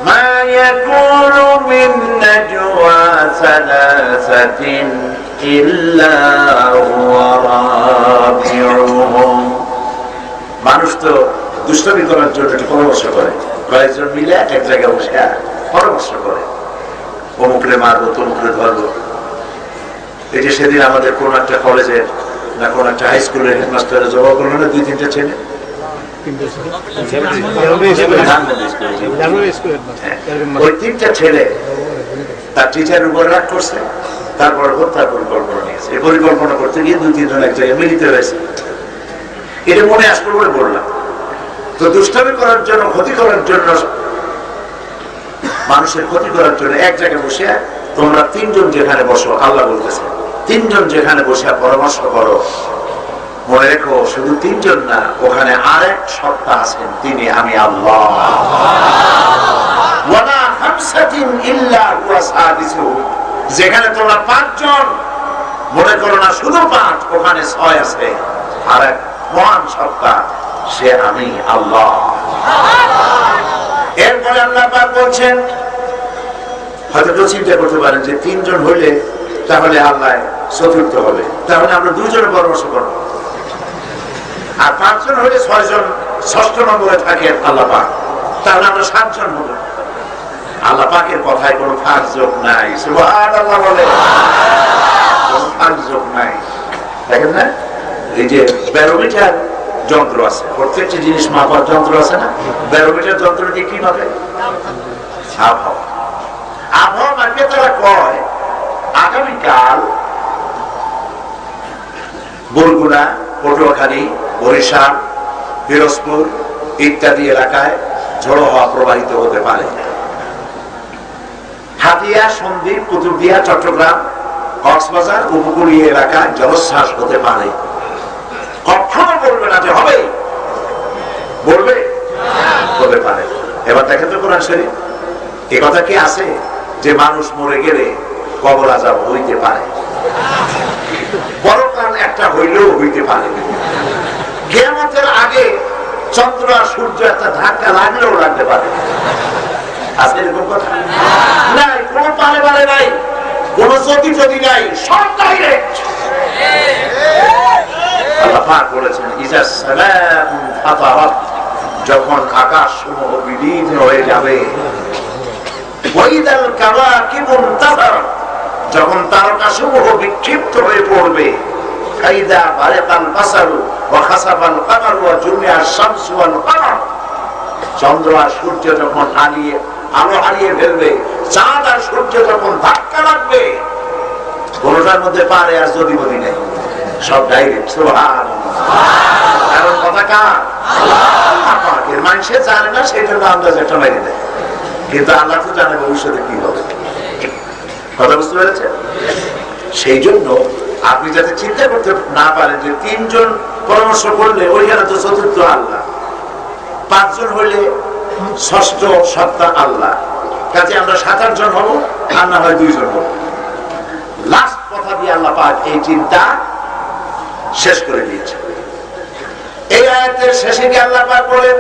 A: মা ইয়াকুনু মিন নাজওয়া সালাসাতিন ইল্লা হুয়া রাবিউহুম। মানুষ তো দুষ্টামি করার জন্য একটা পরামর্শ করে, কয়েকজন মিলে এক জায়গায় বসে পরামর্শ করে, অমুকরে মারবো, তমুকরে ধরবো। এই যে সেদিন আমাদের কোন একটা কলেজের না কোন একটা হাই স্কুলের হেডমাস্টারের জবাব করলো না, 2-3টা ছেলে, ওই 3টা ছেলে তার টিচারের উপর রাগ করছে, তারপর হত্যার পরিকল্পনা নিয়েছে। এই পরিকল্পনা করতে গিয়ে 2-3 জন এক জায়গায় মিলিত হয়েছে। এটা মনে আসবে বলে বললাম। তো দুষ্টামি করার জন্য, ক্ষতি করার জন্য, মানুষের ক্ষতি করার জন্য এক জায়গায় বসে তোমরা 3 জন যেখানে বসো, আল্লাহ বলতেছে 3 জন যেখানে বসে পরামর্শ করো, মনে রেখো শুধু 3 জন না, ওখানে আরেক সত্তা আছেন, তিনি আমি আল্লাহ। ওয়ালা খামসাতিন ইল্লা হুয়া সাদিসুহু, যেখানে তোমরা 5 জন, মনে করো না শুধু 5, ওখানে 6 আছে, আরেক মহান সত্তা, সে আমি আল্লাহ। এরপরে আল্লাহ পাক বলছেন, হয়তো কেউ চিন্তা করতে পারেন যে 3 জন হইলে তাহলে আল্লাহ চতুর্থ হবে, তাহলে আমরা 2 জনের পরামর্শ করবো, আর 5 জন হইলে 6 জন ষষ্ঠ নম্বরে থাকেন আল্লাহ পাক, তাহলে আমরা 7 জন হব। আল্লাহ পাকের কথায় কোনো ফাঁক যোগ নাই, সুবহানাল্লাহ বলে, কোনো ফাঁক যোগ নাই। দেখেন না, এই যে ব্যারোমিটার যন্ত্র আছে, প্রত্যেকটি জিনিস মাপার যন্ত্র আছে না, ব্যারোমিটার যন্ত্র দিয়ে কি মাপে? আবহাওয়া। আবহাওয়া মাপে তারা কয় আগামীকাল বরগুনা, পটুয়াখালী, বরিশাল, পিরোজপুর ইত্যাদি এলাকায় ঝোড়ো হওয়া প্রবাহিত হতে পারে। হাতিয়া, সন্দ্বীপ, কুতুবদিয়া, চট্টগ্রাম, কক্সবাজার উপকূলীয় এলাকায় জলোচ্ছ্বাস হতে পারে। কখনো বলবে না যে হবে, বলবে হতে পারে। এবার দেখেন তো কোরআন শরীফ, এ কথা কি আছে যে মানুষ মরে গেলে কবর আযাব হইতে পারে? পরকাল একটা হইলেও হইতে পারে। কিয়ামতের আগে চন্দ্র আর সূর্য একটা ধাক্কা লাগলেও লাগতে পারে। আছে এরকম কথা নাই, কোনো পারে পারে নাই, কোনো যদি নাই, সব ডাইরেক্ট। আল্লাহ পাক বলেছেন, ইজা সালামু ফাতারাত, যখন আকাশ সমূহ বিলীন হয়ে যাবে, ওয়াইদাল কাওয়াকিবুন তাসারাত, যখন তারকা সমূহ বিক্ষিপ্ত হয়ে পড়বে, কাইদা বারিকাল বাসারু ওয়া খাসাফাল কামারু ওয়া জুমিআশ শামসু ওয়াল কামার, চন্দ্র আর সূর্য যখন আলো হারিয়ে ফেলবে, চাঁদ আর সূর্য যখন ধাক্কা লাগবে, কোনটার মধ্যে পারে আর যদি বলি নেই, সব ডাইরেক্ট। কারণ কথা কার? আল্লাহ পাকের। মানুষে জানে না, সেই জন্য আন্দাজ একটা মেরে দেয়, কিন্তু আল্লাহ তো জানে ভবিষ্যতে কি হবে। কথা বুঝতে পেরেছে? সেই জন্য আপনি যাতে চিন্তা করতে না পারেন যে 3 জন পরামর্শ করলে ওইখানে তো চতুর্থ আল্লাহ, 5 জন হইলে ষষ্ঠ সত্তা আল্লাহ, কাজে আমরা 7-8 জন হব, আর না হয় 2 জন হব। লাস্ট কথা দিয়ে আল্লাহ পাক এই চিন্তা শেষ করে দিয়েছে। এই আয়াতের শেষে কি আল্লাহ পাক বলেন,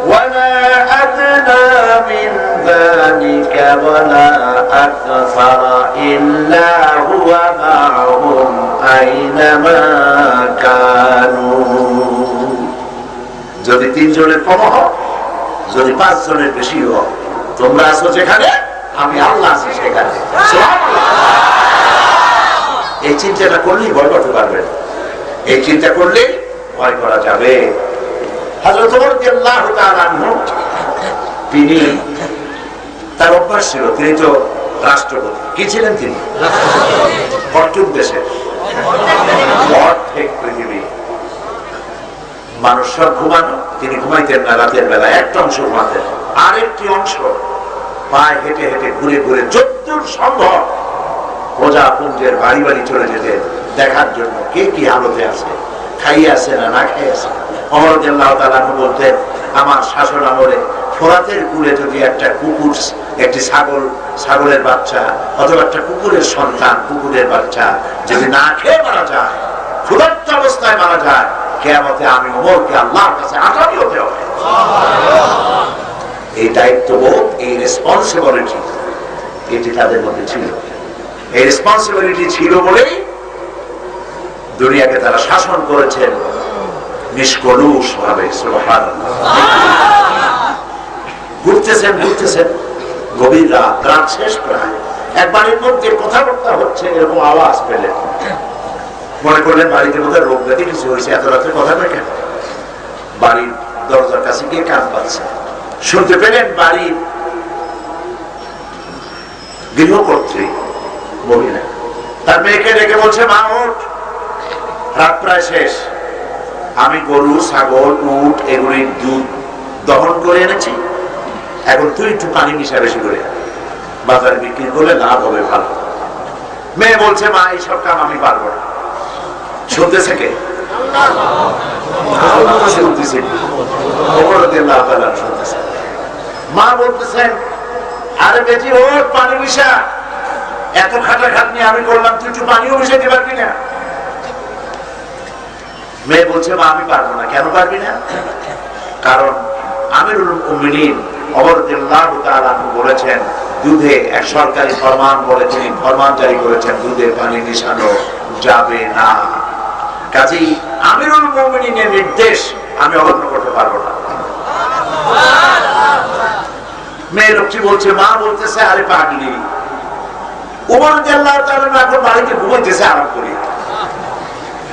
A: ওয়ালা আদনা মিন যালিকা ওয়ালা আকসারা ইল্লা হুয়া মা'হুম আইনামা কানু। যদি 3 জনের কম হয়, যদি 5 জনের বেশি হয়, তোমরা আছো যেখানে, আমি আল্লাহ আছি সেখানে। এই চিন্তাটা করলেই ভয় করতে পারবেন, এই চিন্তা করলে ভয় করা যাবে। হযরত ওমর রাদিয়াল্লাহু তাআলা আনহু, তিনি, তার অভ্যাস ছিল, তিনি তো রাষ্ট্রপতি। কি ছিলেন তিনি? পর্তুগ দেশের। অর্ধেক পৃথিবী মানুষ সব ঘুমানো, তিনি ঘুমাইতেন না রাতের বেলা, একটা অংশ ঘুমাতেন, আরেকটি অংশ পায়ে হেঁটে হেঁটে ঘুরে ঘুরে যতদূর সম্ভব প্রজাপুঞ্জের বাড়ি বাড়ি চলে যেতেন, দেখার জন্য কে কি হালতে আছে, খাইয়ে আছে না না খাইয়ে আছে। ওমর রাদিয়াল্লাহু তাআলা বলতেন, আমার শাসন আমলে ফোরাতের কূলে যদি একটা কুকুর, একটি ছাগলের বাচ্চা অথবা একটা কুকুরের সন্তান, কুকুরের বাচ্চা যদি না খেয়ে মারা যায়, ক্ষুধার্ত অবস্থায় মারা যায়, কিয়ামতে আমি ওমরকে আল্লাহর কাছে আসামি হতে হবে। এই দায়িত্ববোধ, এই রেসপন্সিবিলিটি, এটি তাদের মধ্যে ছিল। এই রেসপন্সিবিলিটি ছিল বলেই দুনিয়াকে তারা শাসন করেছেন নিষ্কলুষ ভাবে। সুবহানাল্লাহ। ঘুরতেছেন গভীর রাত শেষ প্রায়, এক বাড়ির মধ্যে কথাবার্তা হচ্ছে, এরকম আওয়াজ পেলেন, মনে করলেন বাড়িতে বোধহয় রোগ ব্যাধি কিছু হয়েছে, এত রাত্রে কথা বলে কেন। বাড়ির দরজার কাছে গিয়ে কান পাচ্ছে, শুনতে পেলেন বাড়ির গৃহকর্ত্রী মহিলা তার মেয়েকে ডেকে বলছে, মা ওঠ, রাত প্রায় শেষ, আমি গরু, ছাগল, উট এগুলির দুধ দহন করে এনেছি, এখন তুই একটু পানি মিশা বেশি করে বাজারে বিক্রি করলে লাভ হবে ভালো। মেয়ে বলছে, মা এইসব কাম আমি পারবো না। শুনতেছে কে? মা বলতেছেন, আরে বেটি ওর পানি মিশা, এত খাটাখাটনি আমি করলাম, তুই একটু পানিও মিশাতে পারবি না? মেয়ে বলছে, মা আমি পারবো না। কেন পারবি না? কারণ আমিরুল মুমিনিন ওমর রাদিয়াল্লাহু তাআলা আনহু বলেছেন, দুধে এক সরকারি ফরমান বলে তিনি ফরমান জারি করেছেন, দুধে পানি মিশানো যাবে না। কাজেই আমিরুল মুমিনিনের নির্দেশ আমি অমান্য করতে পারবো না। মেয়ে লোকটি বলছে, মা বলতেছে, আরে পাগলি, ওমর রাদিয়াল্লাহু তাআলা এখন বাড়িতে ঘুমাইতেছে আরাম করি,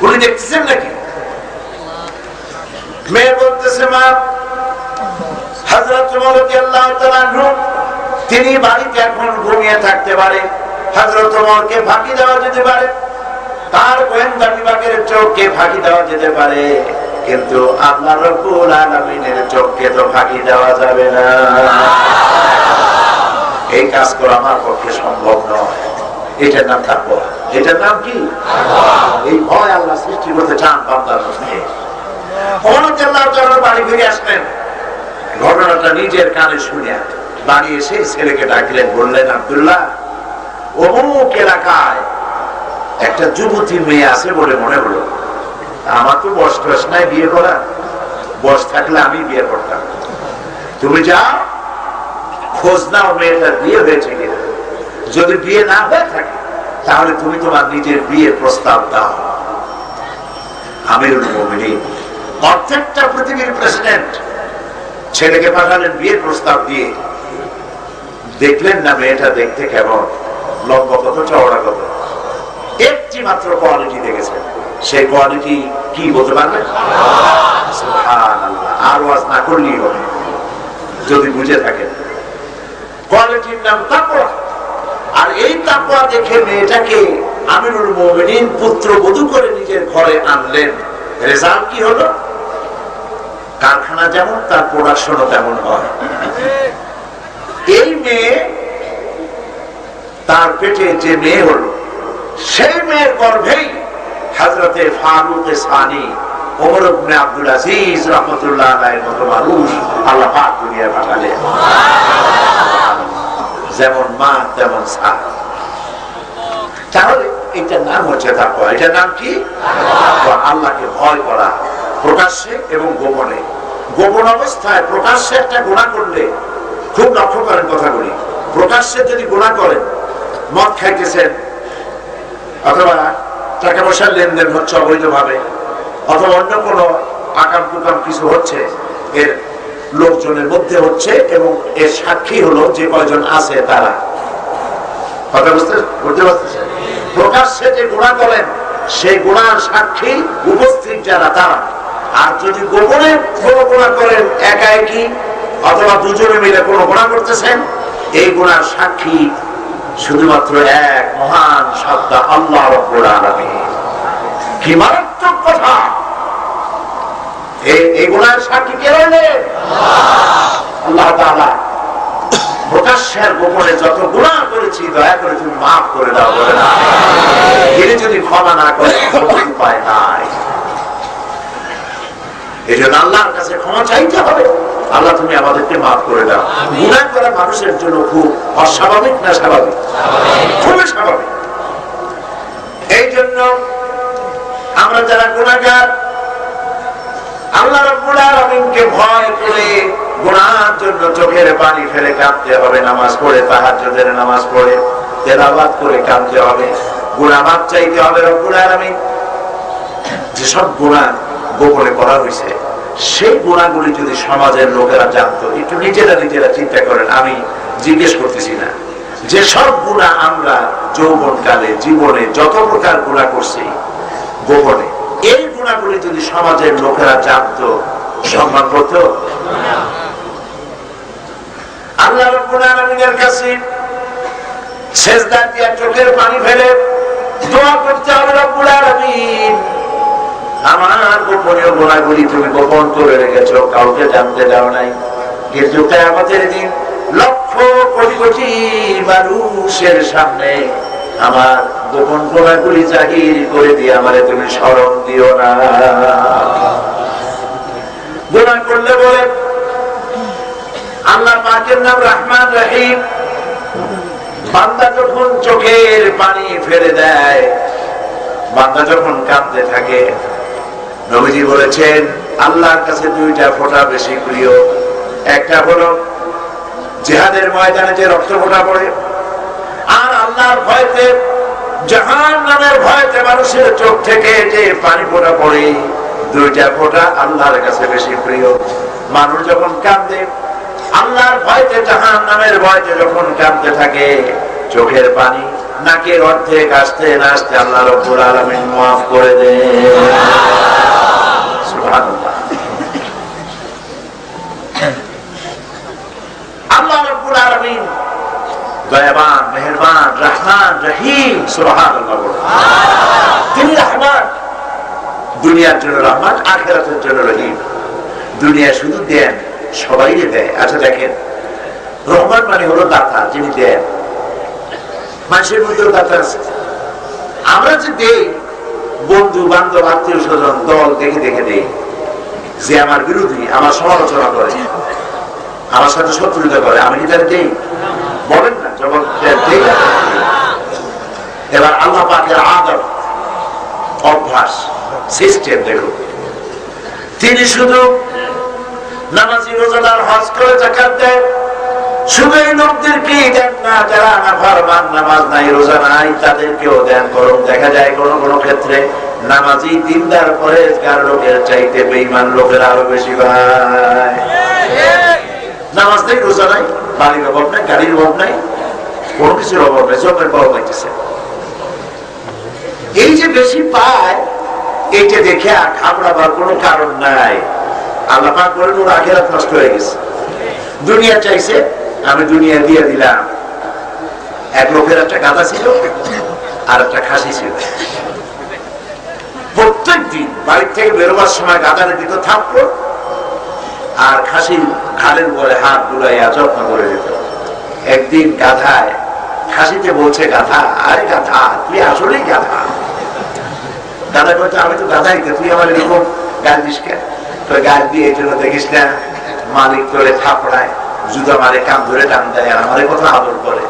A: উনি দেখতেছেন নাকি? মেয়ে বলতেছে, মা হযরত ওমর রাদিয়াল্লাহু তাআলা তিনি বাড়িতে এখন ঘুমিয়ে থাকতে পারে, হযরত ওমরকে ফাঁকি দেওয়া যেতে পারে, তার গোয়েন্দা বিভাগের চোখকে ফাঁকি দেওয়া যেতে পারে, কিন্তু আল্লাহ রাব্বুল আলামিনের চোখকে তো ফাঁকি দেওয়া যাবে না। এই কাজ করা আমার পক্ষে সম্ভব নয়। এটার নাম তাকওয়া। এটার নাম কি? এই ভয় আল্লাহ সৃষ্টি করতে চান বান্দার মধ্যে। ওমর রাদিয়াল্লাহু তাআলা বাড়ি ফিরে আসলেন, ঘটনাটা নিজের কানে শুনে বাড়ি এসে ছেলেকে ডাকলেন, বললেন, আব্দুল্লাহ, অমুক এলাকায় একটা যুবতী মেয়ে আছে বলে মনে হলো, আমার তো বয়স টয়স নাই বিয়ে করা, বয়স থাকলে আমি বিয়ে করতাম, তুমি যাও খোঁজ নাও মেয়েটার বিয়ে হয়েছে কিনা, যদি বিয়ে না হয়ে থাকে তাহলে তুমি তোমার নিজের বিয়ের প্রস্তাব দাও। আমিরুল মুমিনিন প্রত্যেকটা পৃথিবীর প্রেসিডেন্ট ছেলেকে পাঠালেন বিয়ের প্রস্তাব দিয়ে। দেখলেন না মেয়েটা দেখতে কেমন, লম্বা কত, চওড়া কত, একটি মাত্র কোয়ালিটি দেখেছেন। সেই কোয়ালিটি কি বলতে পারবেন? সুবহানাল্লাহ। আর ওয়াজ না করলেই হবে যদি বুঝে থাকেন। কোয়ালিটির নাম তাকওয়া। আর এই তাকওয়া দেখে মেয়েটাকে আমিরুল মুমিনিন পুত্রবধূ করে নিজের ঘরে আনলেন। রেজাল্ট কি হলো? কারখানা যেমন তার প্রোডাকশনও তেমন হয়। এই মেয়ে, তার পেটে যে মেয়ে হলো, সেই মেয়ের গর্ভেই হযরতে ফারুক সানি ওমর ইবনে আব্দুল আজিজ রাহমাতুল্লাহ আলাইহির মতো মানুষ আল্লাহ পাক দুনিয়ায় পাঠালেন। যেমন মা তেমন সার। তাহলে এটার নাম হচ্ছে তাকওয়া। এটার নাম কি? আল্লাহকে ভয় করা, প্রকাশ্যে এবং গোপনে। গোপন অবস্থায় প্রকাশ্যে একটা গুনাহ করলে, খুব লক্ষ্য করেন কথাগুলি, প্রকাশ্যে যদি গুনাহ করেন, মদ খাইতেছেন অথবা টাকা পয়সার লেনদেন হচ্ছে অবৈধভাবে, অথবা অন্য কোনো আকাম কুকাম কিছু হচ্ছে, এর লোকজনের মধ্যে হচ্ছে এবং এর সাক্ষী হলো যে কয়জন আছে তারা। কথা বুঝতে পারছেন? প্রকাশ্যে যে গুনাহ করেন সেই গুনার সাক্ষী উপস্থিত যারা তারা। আর যদি গোপনে কোনো গুনাহ করেন, একা একই অথবা দুজনে মিলে কোনো গুনাহ করতেছেন, এই গুনার সাক্ষী শুধুমাত্র এক মহান সত্তা আল্লাহ রাব্বুল আলামিন। কি মারাত্মক কথা! এই গুনার সাক্ষী কে রইলেন? আল্লাহ তাআলা। প্রকাশ্যের গোপনে যত গুনাহ করেছি দয়া করে তুমি মাফ করে দাও বলে না, তিনি যদি ক্ষমা না করে উপায় নাই। এই জন্য আল্লাহর কাছে ক্ষমা চাইতে হবে, আল্লাহ তুমি আমাদেরকে মাফ করে দাও। গুনাহ করা মানুষের জন্য খুব অস্বাভাবিক না স্বাভাবিক? খুবই স্বাভাবিক। এই জন্য আমরা যারা গুনাহগার, আল্লাহ রাব্বুল আলামিনকে ভয় করে গুনাহের জন্য চোখের পানি ফেলে কাঁদতে হবে, নামাজ পড়ে, তাহাজ্জুদের নামাজ পড়ে, তেলাওয়াত করে কাঁদতে হবে, গুনাহ মাফ চাইতে হবে রব্বুল আলামিন। যেসব গুনাহ গোপনে করা হয়েছে, সেই গুনাহগুলি যদি সমাজের লোকেরা জানতো, একটু নিজেরা চিন্তা করেন, আমি জিজ্ঞেস করতেছি না, যে সব গুনাহ আমরা যৌবনকালে জীবনে যত প্রকার গুনাহ করছি গোপনে, এই গুনাহগুলি যদি সমাজের লোকেরা জানতো, সম্মান করতো? আল্লাহ রাব্বুল আলামিনের কাছে সেজদা দিয়া চোখের পানি ফেলে দোয়া করতে হবে, রব্বুল আলামিন আমার গোপনীয় গুনাহগুলি তুমি গোপন করে রেখেছো, কাউকে জানতে দাও নাই। কিন্তু কিয়ামতের দিন লক্ষ কোটি কোটি মানুষের সামনে আমার গোপন গুনাহগুলি জাহির করে দিয়ে আমারে তুমি স্মরণ দিও না। গুনাহ করলে বলে আল্লাহ পাকের নাম রহমান রহিম। বান্দা যখন চোখের পানি ফেলে দেয়, বান্দা যখন কাঁদতে থাকে, নবীজি বলেছেন আল্লাহর কাছে দুইটা ফোঁটা বেশি প্রিয়। একটা হলো জিহাদের ময়দানে যে রক্ত ফোঁটা পড়ে, আর আল্লাহর ভয়তে, জাহান্নামের ভয়তে মানুষের চোখ থেকে যে পানি ফোঁটা পড়ে, দুইটা ফোঁটা আল্লাহর কাছে বেশি প্রিয়। মানুষ যখন কাঁদে, আল্লাহর ভয়তে, জাহান্নামের ভয়তে যখন কাঁদতে থাকে, চোখের পানি নাকের অর্ধেক আসতে না আসতে আল্লাহ রাব্বুল আলামিন মাফ করে দেন। সুবহানাল্লাহ। আল্লাহ রাব্বুল আলামিন দয়াবান, মেহেরবান, রহমান, রহিম। সুবহানাল্লাহ। তিনি রহমান, দুনিয়ার জন্য রহমান, আখিরাতের জন্য রহিম। দুনিয়া শুধু দেন, সবাই দেয়। আচ্ছা দেখেন, রহমান মানে হলো দাতা, যিনি দেন। মানুষের মধ্যেও দাতা আছে। আমরা যে দেই, বন্ধু বান্ধব, আত্মীয় স্বজন, দল দেখে দেখে দেই। যে আমার বিরোধী, আমার সমালোচনা করে, আমার সাথে শত্রুতা করে, আমি কি তার দেই? বলেন না, যখন দেই। এবার আল্লাহ পাকের আদব, অভ্যাস, সিস্টেম দেখুন। তিনি শুধু নামাজি, রোজাদার, হজ করে যাকাত দেয়, শুধু এই লোকদেরকেই দেন না যারা নাফরমান, নামাজ নাই, রোজা নাই, তাদেরকেও দেন। বরং দেখা যায় কোন কোন ক্ষেত্রে নামাজি, দিনদার, পরেজগার লোকের চাইতে বেঈমান লোকের আরো বেশি ভাই। নামাজ নেই, রোজা নাই, বাড়ির অভাব নাই, গাড়ির অভাব নাই, কোন কিছুর অভাব নাই, জমের পাওয়া পাইতেছে। এই যে বেশি পায়, এইটা দেখে আর খাবড়াবার কোনো কারণ নাই। আল্লাহ পাক বলেন ওর আখিরাত নষ্ট হয়ে গেছে। দুনিয়া চাইছে, আমি দুনিয়া দিয়ে দিলাম। এক লোকের একটা গাধা ছিল আর একটা খাসি ছিল। প্রত্যেক দিন বাড়ি থেকে বেরোবার সময় গাধারে দিত থাপ্পড়, আর খাসি ঘাড়ের উপরে হাত বুলাইয়া যত্ন করে দিত। একদিন গাধায় খাসিতে বলছে, গাধা, আরে গাধা, তুই আসলেই গাধা। গাধা বলছে, আমি তো গাধাই, তুই আমার এরকম গাল দিস কেন? গাছ দিয়ে এই জন্য দেখিস না, মালিক করে থাপড়ায়, জুতা মারে, কাম ধরে টান দেয়, আর আমাদের কথা আদর করে,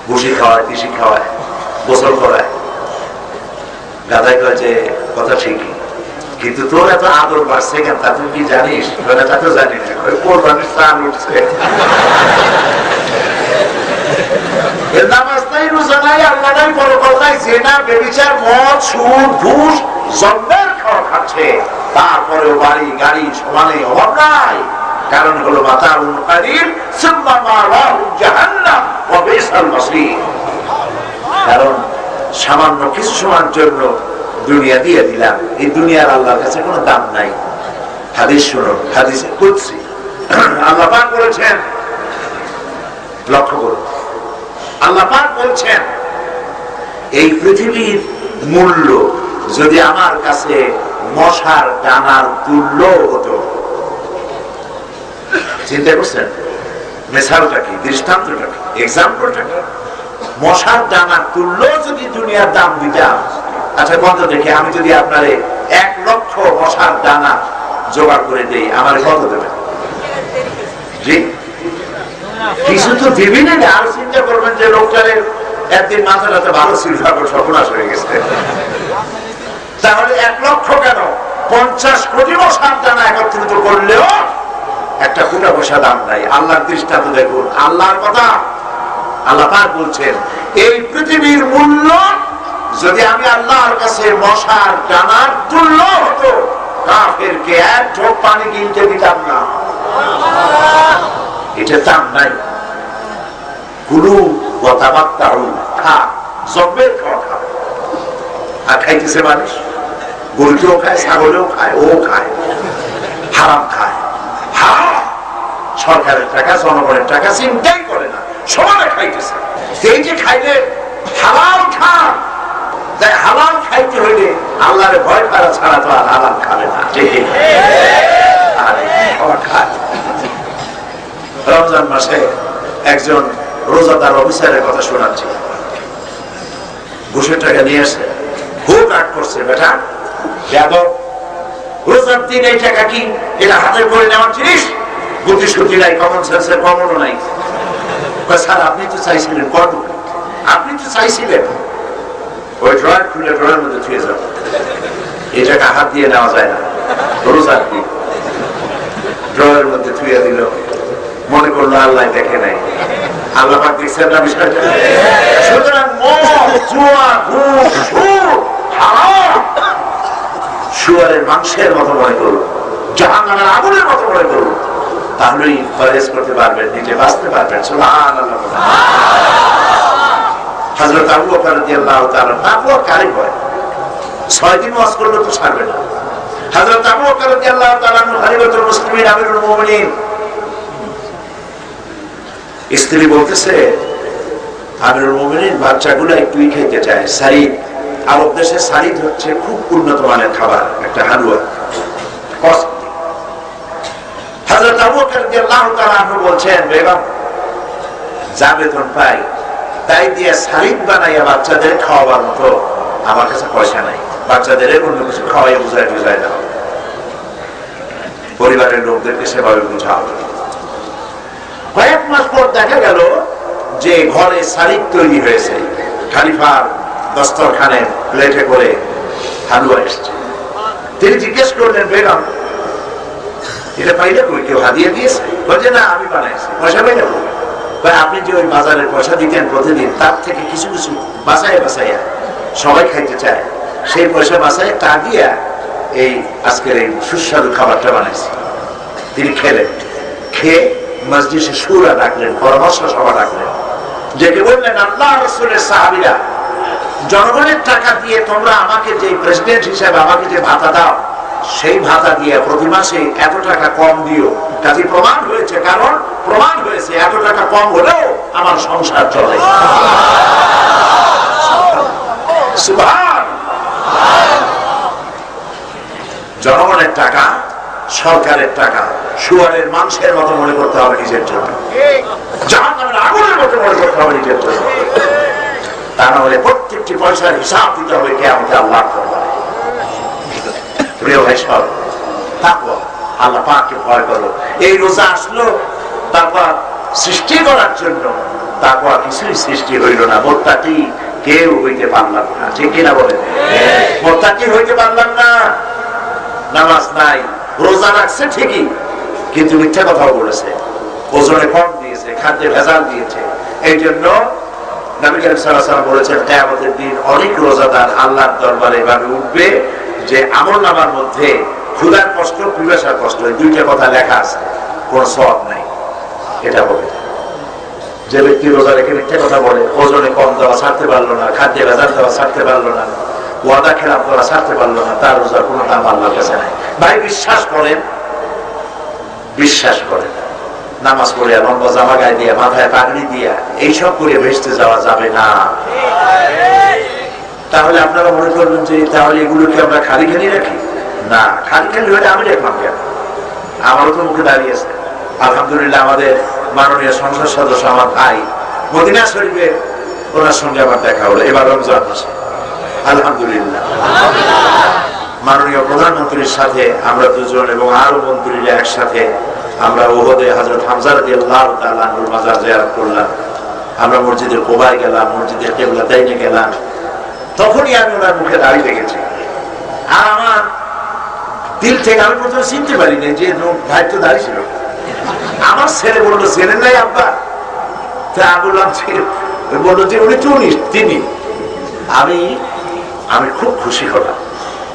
A: ভুসি খাওয়ায়, তিসি খাওয়ায়, গোসল করায়। গাধাই কয়েছে কথা ঠিকই, কিন্তু তোর এত আদর বাড়ছে কেন, তা তুই কি জানিস? তা তো জানি না, কোরবানির চাল উঠছে। নামাজ নাই, রোজা নাই, আল্লাহ নাই, পরকাল নাই, জেনা, ব্যভিচার, মদ, সুদ, ঘুষ, জন্মের খাওয়া খাচ্ছে। তারপরেও বাড়ি গাড়ি সমানে অভাব নাই। কারণ হলো মাতাউন কালিল সুম্মা মাওয়াহু জাহান্নাম ওয়া বিসাল মাসীর। কারণ সামান্য কিছু সময়ের জন্য দুনিয়া দিয়ে দিলাম, এই দুনিয়ার আল্লাহর কাছে কোনো দাম নাই। হাদিস শুনুন, হাদিসে কুদসি আল্লাহ পাক বলেছেন, লক্ষ্য করুন, আল্লাহ পাক বলছেন, এই পৃথিবীর মূল্য যদি আমার কাছে মশার ডানার তুল্য হতো। চিন্তা করছেন মেসালটা কি, দৃষ্টান্তটা কি, এক্সাম্পলটা কি? মশার ডানার তুল্য যদি দুনিয়ার দাম দিতাম। আচ্ছা কত দেখে, আমি যদি আপনারে 1 লক্ষ মশার ডানা জোগাড় করে দেই, আমার কত দেবেন? জি, কিছু তো দিবি না। আর চিন্তা করবেন যে লোকটারে একদিন মাথাটা ভালো ছিল, সর্বনাশ হয়ে গেছে। তাহলে 1 লক্ষ কেন, 50 কোটি মশার দানা একত্রিত করলেও একটা ফুটা পয়সা দাম নাই। আল্লাহর দৃষ্টান্ত দেখুন, আল্লাহর কথা। আল্লাহ পাক বলছেন, এই পৃথিবীর মূল্য যদি আমি আল্লাহর কাছে মশার ডানার তুল্য হতো, কাফেরকে 1 ঢোক পানি কিনতে দিতাম না। এটা দাম নাই। কুলু ওয়া তামাত্তাউ, খা, জব্বের খাওয়া খা। আর খাইতেছে মানুষ, গরুকেও খায়, ছাগলেও খায়, ও খায়, হারাম খায়। সরকারের টাকা, জনগণের টাকা চিন্তাই করে না। সমানে খাইতেছে। এই যে খাইলে হালাল খান, তাই হালাল খাইতে হইলে আল্লাহরে ভয় করা ছাড়া তো আর হালাল খাবে না। রমজান মাসে একজন রোজাদার অফিসারের কথা শোনাচ্ছি, ঘুষের টাকা নিয়ে আসে, খুব রাগ করছে, বেটা যাদব রোজার দিন এই টাকা কি এটা হাতে করে নেওয়ার জিনিস? বুদ্ধি শুদ্ধি নাই, কমন সেন্সের কমনও নাই। স্যার আপনি তো চাইছিলেন, কত আপনি তো চাইছিলেন ওই ড্রয়ার খুলে ড্রয়ার মধ্যে ছুঁয়ে যাবে, এই টাকা হাত দিয়ে নেওয়া যায় না। রোজার দিন ড্রয়ার মধ্যে ছুঁয়ে দিল, মনে করলো আল্লাহ দেখে নাই। আল্লাহ পাক দেখছেন না বিষয়টা? সুতরাং মদ, জুয়া, ঘুষ, সুদ, হারাম শুয়ারের মাংসের মতো মনে করুন, জাহান্নামের আগুনের মতো মনে করুন, তাহলেই পরহেজ করতে পারবেন, নিজে বাঁচতে পারবেন। সুবহানাল্লাহ। হযরত আবু বকর রাদিয়াল্লাহু তাআলা তাকওয়ার কারিম হয়, 6 দিন ওয়াজ করলে তো ছাড়বে না। হযরত আবু বকর রাদিয়াল্লাহু তাআলা খলিফাতুল মুসলিমিন আমিরুল মুমিনিন, স্ত্রী বলতেছে আমিরুল মুমিনিন বাচ্চাগুলো একটুই খেতে চায় সারিদ। আরব দেশে সারিদ হচ্ছে খুব উন্নত মানের খাবার, একটা হালুয়া। হযরত আবু বকর রাদিয়াল্লাহু তাআলা বলছেন, বেগম যা বেতন পাই তাই দিয়ে সারিদ বানাইয়া বাচ্চাদের খাওয়াবার মতো আমার কাছে পয়সা নাই, বাচ্চাদের অন্য কিছু খাওয়াই বুঝাই দাও, পরিবারের লোকদেরকে সেভাবে বুঝাও। কয়েক মাস পর দেখা গেল যে ঘরে সারিদ তৈরি হয়েছে, খলিফার দস্তরখানে প্লেটে করে হালুয়া এসছে। তিনি জিজ্ঞেস করলেন, বেগম এটা পাইলে কই, কেউ হাদিয়া দিয়েছে? বলছে না, আমি বানাইছি। পয়সা পাইলে কই? আপনি যে ওই বাজারের পয়সা দিতেন প্রতিদিন, তার থেকে কিছু কিছু বাঁচাইয়া সবাই খাইতে চায়, সেই পয়সা বাঁচাই তা দিয়া এই আজকের এই সুস্বাদু খাবারটা বানাইছি। তিনি খেলেন, খেয়ে মসজিদে শুরা ডাকলেন, পরামর্শ সভা ডাকলেন, যেকে বললেন, আল্লাহ রাসূলের সাহাবীরা, জনগণের টাকা দিয়ে তোমরা আমাকে যে প্রেসিডেন্ট হিসেবে আমাকে যে ভাতা দাও, সেই ভাতা দিয়ে প্রতি মাসে এত টাকা কম দিও। কাজে প্রমাণ হয়েছে, কারণ প্রমাণ হয়েছে এত টাকা কম হলেও আমার সংসার চলে। জনগণের টাকা, সরকারের টাকা শুয়ারের মাংসের মতো মনে করতে হবে নিজের জন্য, জাহান্নামের আগুনের মতো মনে করতে হবে নিজের জন্য। তা না হলে প্রত্যেকটি পয়সার হিসাব দিতে হবে কিয়ামতে আল্লাহর দরবারে। প্রিয় ভাই সব, তাকওয়া, আল্লাহ পাককে ভয় করো। এই রোজা আসলো তাকওয়া সৃষ্টি করার জন্য, তাকওয়া কিছুই সৃষ্টি হইল না। মুত্তাকি কেউ হইতে পারলাম না, ঠিক কিনা বলেন? মুত্তাকি হইতে পারলাম না। নামাজ নাই, রোজা রাখছে ঠিকই, কিন্তু মিথ্যা কথাও বলেছে, ওজনে কম দিয়েছে, খাদ্যে ভেজাল দিয়েছে। এই জন্য নবী করিম সাল্লাল্লাহু আলাইহি ওয়াসাল্লাম বলেছেন, কিয়ামতের দিন অনেক রোজাদার আল্লাহর দরবারে এভাবে উঠবে যে আমলনামার মধ্যে ক্ষুধার কষ্ট, পিপাসার কষ্ট, এই দুইটা কথা লেখা আছে, কোনো সওয়াব নাই। এটা হবে যে ব্যক্তি রোজা রেখে মিথ্যা কথা বলে, ওজনে কম দেওয়া ছাড়তে পারলো না, খাদ্যে ভেজাল দেওয়া ছাড়তে পারলো না, ওয়াদা খেলাপ করা ছাড়তে পারলো না, তার রোজার কোনো দাম আল্লাহর কাছে নাই। ভাই বিশ্বাস করেন, বিশ্বাস করেন, নামাজ পড়িয়া, লম্বা জামা গায়ে দিয়া, মাথায় পাগড়ি দিয়া এইসব করে ভেস্তে যাওয়া যাবে না। তাহলে আপনারা মনে করবেন যে তাহলে এগুলোকে আমরা খালি খালি রাখি? না, খালি খালি হলে আমি দেখলাম কেন? আমারও তো মুখে দাঁড়িয়েছে। আলহামদুলিল্লাহ আমাদের মাননীয় সংসদ সদস্য আমার ভাই মদিনা শরীফে, ওনার সঙ্গে আমার দেখা হলো এবার রমজান মাসে। আলহামদুলিল্লাহ মাননীয় প্রধানমন্ত্রীর সাথে আমরা দুজন এবং আরো মন্ত্রীরা একসাথে আমরা ওহদে হযরত হামজা রাদিয়াল্লাহু তাআলা আনহুর মাজার জিয়ারত করলাম। আমরা মসজিদের কুবায় গেলাম, মসজিদের কিবলাতাইনে গেলাম। তখনই আমি ওনার মুখে দাঁড়িয়ে দেখেছি, আর আমার দিল থেকে আমি প্রথমে চিনতে পারিনি যে ভাই তো দাঁড়িয়ে ছিল। আমার ছেলে বললো, ছেলে নাই আব্বা? তা বললাম, বললো যে উনি তো তিনি। আমি খুব খুশি হলাম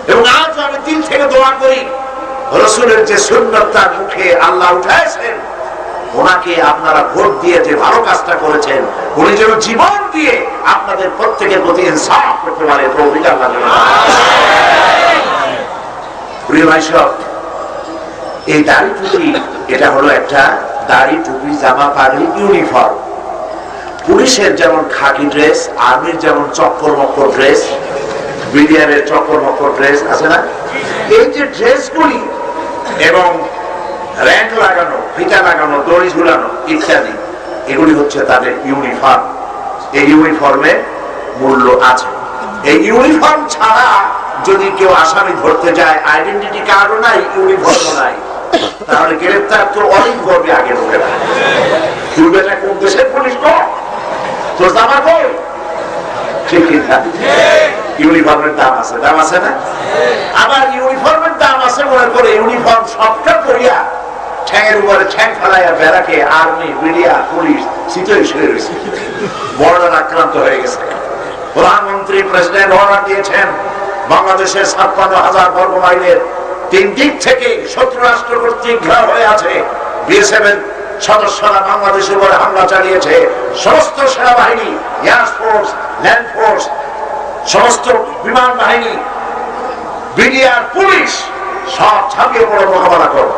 A: এবং আজ আমি দিল থেকে দোয়া করি, রাসূলের যে সুন্নাত তার মুখে আল্লাহ উঠাইছেন, ওনাকে আপনারা ভোট দিয়ে যে ভালো কাজটা করেছেন, উনি যেন জীবন দিয়ে আপনাদের প্রত্যেকের প্রতি ইনসাফ করতে পারে, তৌফিক আল্লাহ দেন। প্রিয় ভাই সব, এই দাড়ি টুপি, এটা হলো একটা দাড়ি টুপি জামা পাগড়ি ইউনিফর্ম। পুলিশের যেমন খাকি ড্রেস, আর্মির যেমন চক্কর মক্কর ড্রেস, বিডিআরের চক্কর মক্কর ড্রেস আছে না, এই যে ড্রেসগুলি এবং র্যাঙ্ক লাগানো, ফিতা লাগানো, দড়ি ঝুলানো ইত্যাদি, এগুলি হচ্ছে তাদের ইউনিফর্ম। এই ইউনিফর্মের মূল্য আছে। এই ইউনিফর্ম ছাড়া যদি কেউ আসামি ধরতে যায়, আইডেন্টিটি কার্ডও নাই, ইউনিফর্মও নাই, তাহলে গ্রেফতার তো অনেক করবে আগে লোকেরা। তুই বেটা কোন দেশের পুলিশ গো, তোর জামা কই? ঠিক কিনা? ইউনিফর্মের দাম আছে, দাম আছে না? আবার ইউনিফর্মের দাম আছে মনে করে ইউনিফর্ম সবটা করিয়া ঠ্যাঙের উপরে ঠ্যাং ফেলাইয়া বেড়াকে আর্মি, মিডিয়া, পুলিশ শীতই শুয়ে রয়েছে, বর্ডার আক্রান্ত হয়ে গেছে। প্রধানমন্ত্রী প্রেসিডেন্ট অর্ডার দিয়েছেন বাংলাদেশের ৫৭,০০০ বর্গ মাইলের ৩ দিক থেকে শত্রু রাষ্ট্র কর্তৃক ঘেরাও হয়ে আছে। বিএসএফ এর সদস্যরা বাংলাদেশের উপরে হামলা চালিয়েছে। সমস্ত সেনাবাহিনী, এয়ারফোর্স, ল্যান্ড ফোর্স, সমস্ত বিমান বাহিনী, বিডিআর, পুলিশ সব ছাপিয়ে পড়ে মোকাবেলা করো।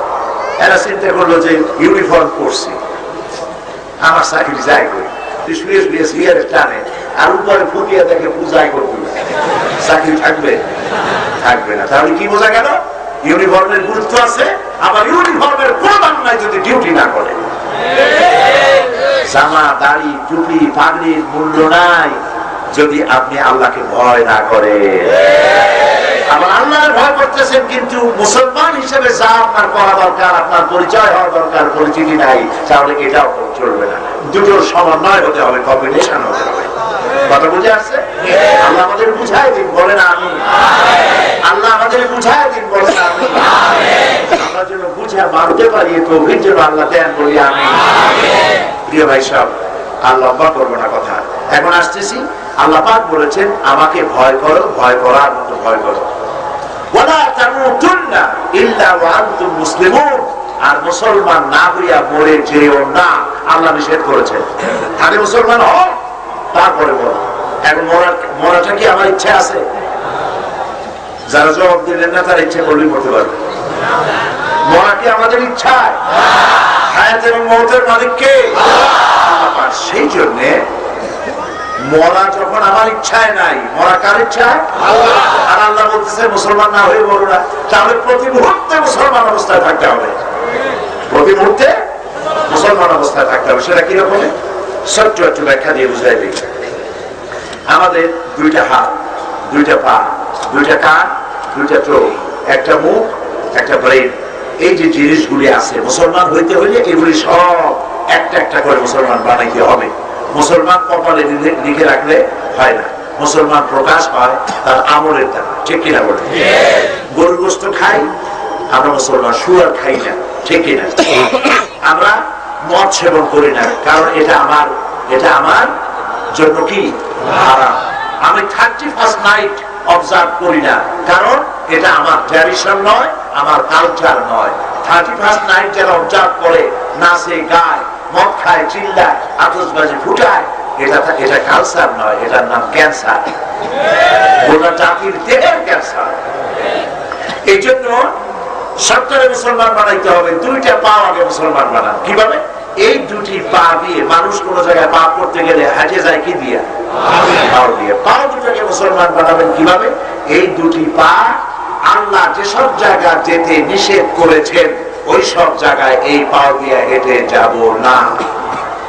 A: এরা চিন্তা করলো যে ইউনিফর্ম পরছি, আমার চাকরি যাই করি, শুয়ে শুয়ে সিয়ারের টানে আর উপরে ফুটিয়ে দেখে পূজাই করবে, চাকরি থাকবে? থাকবে না। তাহলে কি বোঝা গেল? ইউনিফর্মের গুরুত্ব আছে, আবার ইউনিফর্মের কোনো দাম নাই যদি ডিউটি না করে। জামা, দাড়ি, টুপি, পাগড়ির মূল্য নাই যদি আপনি আল্লাহকে ভয় না করে। আবার আল্লাহর ভয় করতেছেন কিন্তু মুসলমান হিসেবে যা আপনার করা দরকার, আপনার পরিচয় হওয়া দরকার, পরিচিতি নাই, তাহলে এটাও চলবে না। দুটোর সমন্বয় হতে হবে, কম্বিনেশন হতে হবে। কথা বুঝে আসছে? আল্লাহ আমাদের বুঝায় দিন, বলেন আমি। আল্লাহ আমাদের বুঝায় দিন, বলেন আমি। আমরা যেন বুঝে মানতে পারি, তৌফিক যেন আল্লাহ দেন, বলি আমি। প্রিয় ভাই সব, আর লম্বা করবো না কথা। এখন আসতেছি, আল্লাহ পাক বলেছেন আমাকে ভয় করো, ভয় করার মতো ভয় করো। ওয়ালা তামুতুন্না ইল্লা ওয়া আনতুম মুসলিমুন, আর মুসলমান না হইয়া মরে যেও না, আল্লাহ নিষেধ করেছেন। আগে মুসলমান হও, তারপরে বলো। এখন মরাটা কি আমার ইচ্ছা আছে? যারা জবাব দিলেন না তার ইচ্ছে করলেই মরতে পারবে। মরা কি আমাদের ইচ্ছায়? হায়াত এবং মওতের মালিক কে? আল্লাহ। সেই জন্যে মরা যখন আমার ইচ্ছায় নাই, মরা কার ইচ্ছায়? আল্লাহ। আর আল্লাহ বলতেছে মুসলমান না হয়ে মরো না, তাহলে প্রতি মুহূর্তে মুসলমান অবস্থায় থাকতে হবে। প্রতি মুহূর্তে মুসলমান অবস্থায় থাকতে হবে। সেটা কিরকম? ছোট্ট একটু ব্যাখ্যা দিয়ে বুঝাই দিই। আমাদের দুইটা হাত, দুইটা পা, দুইটা কান, দুইটা চোখ, একটা মুখ, একটা ব্রেন, এই যে জিনিসগুলি আছে, মুসলমান হইতে হইলে এগুলি সব একটা একটা করে মুসলমান বানাইতে হবে। মুসলমান কপালে লিখে রাখলে হয় না, মুসলমান প্রকাশ হয় তার আমলের দ্বারা। ঠিক কিনা বলে? গরুর গোশত খাই আমরা মুসলমান, শুয়ার খাই না। ঠিক কিনা? আমরা মদ সেবন করি না, কারণ এটা আমার জন্য কি হারাম। আমি 31st নাইট অবজার্ভ করি না, কারণ এটা আমার ট্র্যাডিশন নয়, আমার কালচার নয়। 31st নাইট যারা অবজার্ভ করে, নাচে, গায়, মদ খায়, চিল্লায়, আতশবাজি ফুটায়, এটা কালচার নয়, এটার নাম ক্যান্সার। গোটা জাতির দেহের ক্যান্সার। এই জন্য সরকারে মুসলমান বানাইতে হবে। দুইটা পা আগে মুসলমান বানান। কিভাবে? এই দুটি পা দিয়ে মানুষ কোন জায়গায় পাপ করতে গেলে হাঁটে যায় কি দিয়া? পাও দিয়ে। পাও দুটাকে মুসলমান বানাবেন কিভাবে? এই দুটি পা আল্লাহ যেসব জায়গা যেতে নিষেধ করেছেন ওই সব জায়গায় এই পাও দিয়ে হেঁটে যাব না।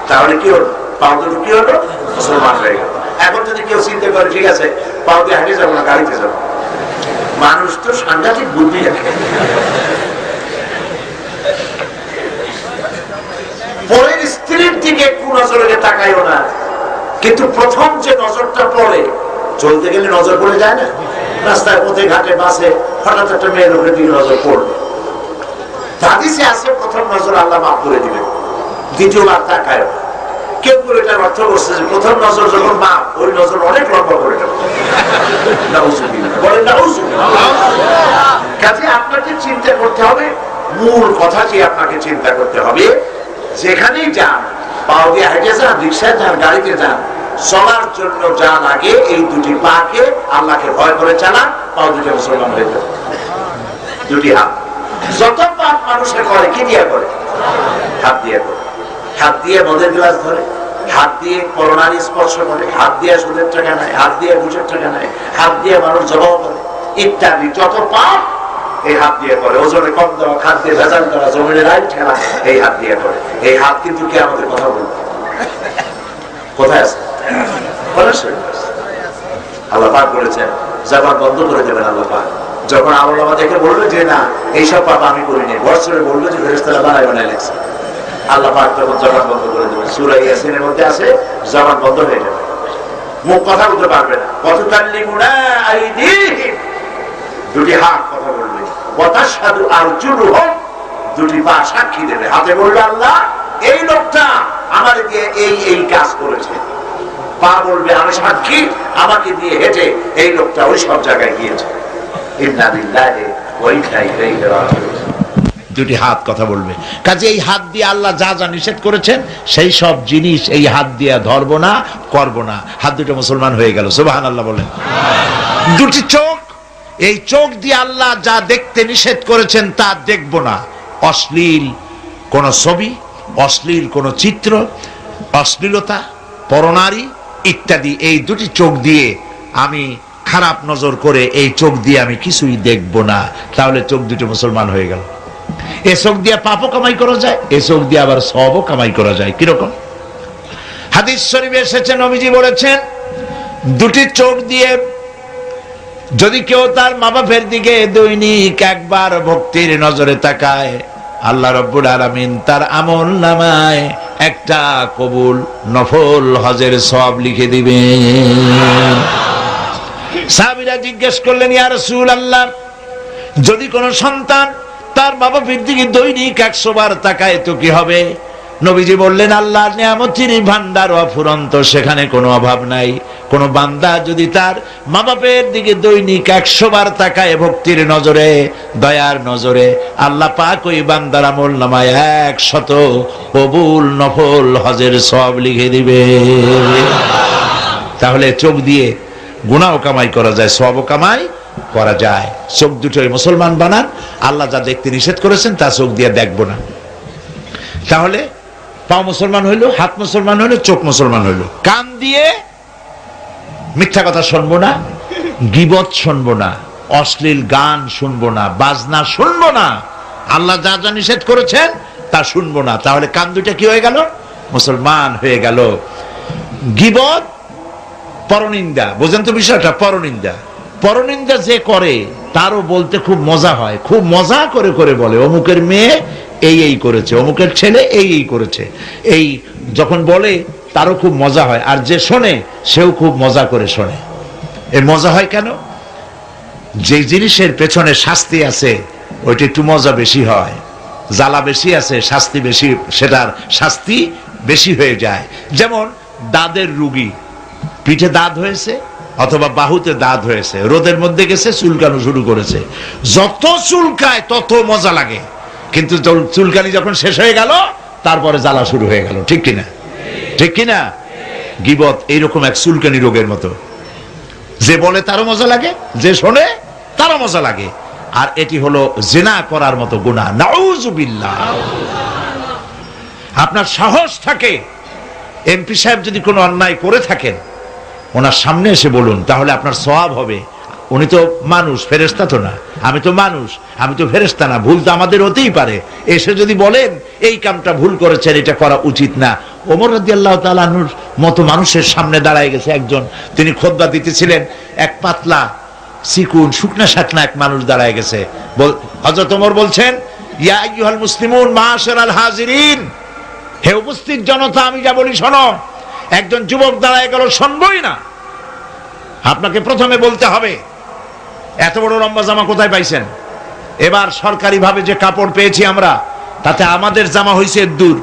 A: তাহলে কি হলো? পাও দুটো কি হলো? মুসলমান হয়ে গেল। এখন যদি কেউ চিন্তা করে ঠিক আছে পাও দিয়ে হেঁটে যাবো না, গাড়িতে যাবো, মানুষ তো সাংঘাতিক বুদ্ধি রাখে। পরের স্ত্রীর দিকে কুনজরে তাকাইও না, কিন্তু প্রথম যে নজরটা পড়ে, চলতে গেলে নজর পড়ে যায় না, রাস্তায় পথে ঘাটে বাসে হঠাৎ একটা মেয়ের উপরে দিকে নজর পড়বে, হাদিসে আছে প্রথম নজর আল্লাহ মাফ করে দিবেন, দ্বিতীয়বার তাকায়। কেউ কেউ এটার অর্থ করছে যে প্রথম নজর যখন মাফ, ওই নজর অনেক লম্বা করে দেবে। কাজে আপনাকে চিন্তা করতে হবে, মূল কথাটি আপনাকে চিন্তা করতে হবে, যেখানেই যান, পাও দিয়ে হেঁটে যান, রিক্সায় যান, গাড়িতে যান, চলার জন্য যান আগে এই দুটি পাকে আল্লাহকে ভয় করে চালান, পাও দুটি মুসলমান হয়ে যাবে। দুটি হাত, যত পাপ মানুষের করে কি দিয়ে করে? হাত দিয়ে করে। হাত দিয়ে মদের গ্লাস ধরে, হাত দিয়ে করোনার স্পর্শ করে, হাত দিয়ে সুদের টাকা নেয়, হাত দিয়ে ঘুষের টাকা নেয়, হাত দিয়ে মানুষ জবাব করে ইত্যাদি যত পাপ এই হাত দিয়ে করে। ওজনে কম দেওয়া, খাদ দিয়ে ভেজাল দেওয়া, জমিনের আইন ঠেলা এই হাত দিয়ে করে। এই হাত কিন্তু কে আমাদের কথা বলবে কোথায় আছে? আল্লাহ পাক বলেছেন জবান বন্ধ করে দেবেন। আল্লাহ পাক যখন আমল-নামা দেখে বলবে যে না এইসব পাপ আমি করিনি, বছরে বলবে যে ফেরেশতারা বানায় বানায় লেখছে, আল্লাহ পাক তখন জবান বন্ধ করে দেবেন। সূরা ইয়াসিনের মধ্যে আছে জবান বন্ধ হয়ে যাবে, মুখ কথা বলতে পারবে না। ওয়াতুকাল্লিমুনা আইদিহিম, দুটি হাত কথা বলবে, ওয়া তাশহাদু আরজুলুহুম, দুটি পা সাক্ষী দেবে। হাতে বলবে আল্লাহ এই লোকটা আমার দিয়ে এই এই কাজ করেছে, পা বলবে আমি সাক্ষী আমাকে দিয়ে হেঁটে এই লোকটা ওই সব জায়গায় গিয়েছে। ইন্না লিল্লাহি ওয়া ইন্না ইলাইহি রাজিউন, দুটি হাত কথা বলবে। কাজে এই হাত দিয়ে আল্লাহ যা যা নিষেধ করেছেন সেই সব জিনিস এই হাত দিয়ে ধরবো না, করবো না। হাত দুটো মুসলমান হয়ে গেল, সুবহানাল্লাহ বলেন। দুটি চোখ, এই চোখ দিয়ে আল্লাহ যা দেখতে নিষেধ করেছেন তা দেখবো না। অশ্লীল কোন ছবি, অশ্লীল কোন চিত্র, অশ্লীলতা, পরনারী ইত্যাদি এই দুটি চোখ দিয়ে আমি খারাপ নজর করে এই চোখ দিয়ে আমি কিছুই দেখবো না। তাহলে চোখ দুটো মুসলমান হয়ে গেল। এ চোখ দিয়ে পাপও কামাই করা যায়, এ চোখ দিয়ে আবার সবও কামাই করা যায়। কিরকম? হাদিস শরীফে এসেছে, নবীজি বলেছেন দুটি চোখ দিয়ে যদি কেউ তার মা বাপের দিকে দৈনিক একবার ভক্তির নজরে তাকায়, আল্লাহ রাব্বুল আলামিন তার আমলনামায় একটা কবুল নফল হজের সওয়াব লিখে দিবেন। সাহাবীরা জিজ্ঞেস করলেন, ইয়া রাসূলুল্লাহ, যদি কোন সন্তান তার মা বাপের দিকে দৈনিক 100 বার তাকায় তো কি হবে? নবীজি বললেন, আল্লাহর নিয়ামতের ভান্ডার অফুরন্ত, সেখানে কোনো অভাব নাই। কোন বান্দা যদি তার মা বাপের দিকে দৈনিক 100 বার তাকায় ভক্তির নজরে, দয়ার নজরে, আল্লাহ পাক ওই বান্দার আমলনামায় 100 কবুল নফল হজের সওয়াব লিখে দিবে। তাহলে চোখ দিয়ে গুনাহ কামাই করা যায়, সওয়াবও কামাই করা যায়। চোখ দুটোই মুসলমান বানান। আল্লাহ যা দেখতে নিষেধ করেছেন তা চোখ দিয়ে দেখবো না। তাহলে পা মুসলমান হইলো, হাত মুসলমান হইলো, চোখ মুসলমান হইলো। কান দিয়ে মিথ্যা কথা শুনবো না, গীবত শুনবো না, অশ্লীল গান শুনবো না, বাজনা শুনবো না, আল্লাহ যা যা নিষেধ করেছেন তা শুনবো না। তাহলে কান দুইটা কি হয়ে গেল? মুসলমান হয়ে গেল। গীবত, পরনিন্দা, বোঝেন তো বিষয়টা? পরনিন্দা, পরনিন্দা যে করে তারও বলতে খুব মজা হয়, খুব মজা করে করে বলে অমুকের মেয়ে এই এই করেছে, অমুকের ছেলে এই এই করেছে, এই যখন বলে তারও খুব মজা হয়, আর যে শোনে সেও খুব মজা করে শোনে। এই মজা হয় কেন? যে জিনিসের পেছনে শাস্তি আছে ওইটা একটু মজা বেশি হয়, জ্বালা বেশি আছে শাস্তি বেশি, সেটার শাস্তি বেশি হয়ে যায়। যেমন দাঁতের রুগী, পিঠে দাঁত হয়েছে অথবা বাহুতে দাঁত হয়েছে, রোদের মধ্যে গেছে, চুলকানো শুরু করেছে, যত চুলকায় তত মজা লাগে, কিন্তু চুলকানি যখন শেষ হয়ে গেল তারপরে জ্বালা শুরু হয়ে গেল। ঠিক কিনা? ঠিক কিনা? গীবত এইরকম এক চুলকানি রোগের মতো, যে বলে তারও মজা লাগে, যে শোনে তারও মজা লাগে। আর এটি হলো জিনা করার মতো গুনাহ, নাউযুবিল্লাহ। আপনার সাহস থাকে, এমপি সাহেব যদি কোনো অন্যায় করে থাকেন ওনার সামনে এসে বলুন, তাহলে আপনার সওয়াব হবে। উনি তো মানুষ, ফেরেশতা তো না। আমি তো মানুষ, আমি তো ফেরেশতা না, ভুল তো আমাদের হতেই পারে। এসে যদি বলেন এই কামটা ভুল করেছেন, এটা করা উচিত না। ওমর রাদিয়াল্লাহু তাআলা আনহুর মতো মানুষের সামনে দাঁড়ায় গেছে একজন, তিনি খুতবা দিতেছিলেন, এক পাতলা চিকুন শুকনা শাকনা এক মানুষ দাঁড়ায় গেছে। হযরত ওমর বলছেন, ইয়া আইয়ুহাল মুসলিমুন মাশারাল হাজিরিন, হে উপস্থিত জনতা, আমি যা বলি শোনো। একজন যুবক দাঁড়ায় গেল, শুনবই না। আপনাকে প্রথমে বলতে হবে এত বড় লম্বা জামা কোথায় পাইছেন? এবার সরকারি ভাবে যে কাপড় পেয়েছি আমরা, তাতে আমাদের জামা হইছে দূর,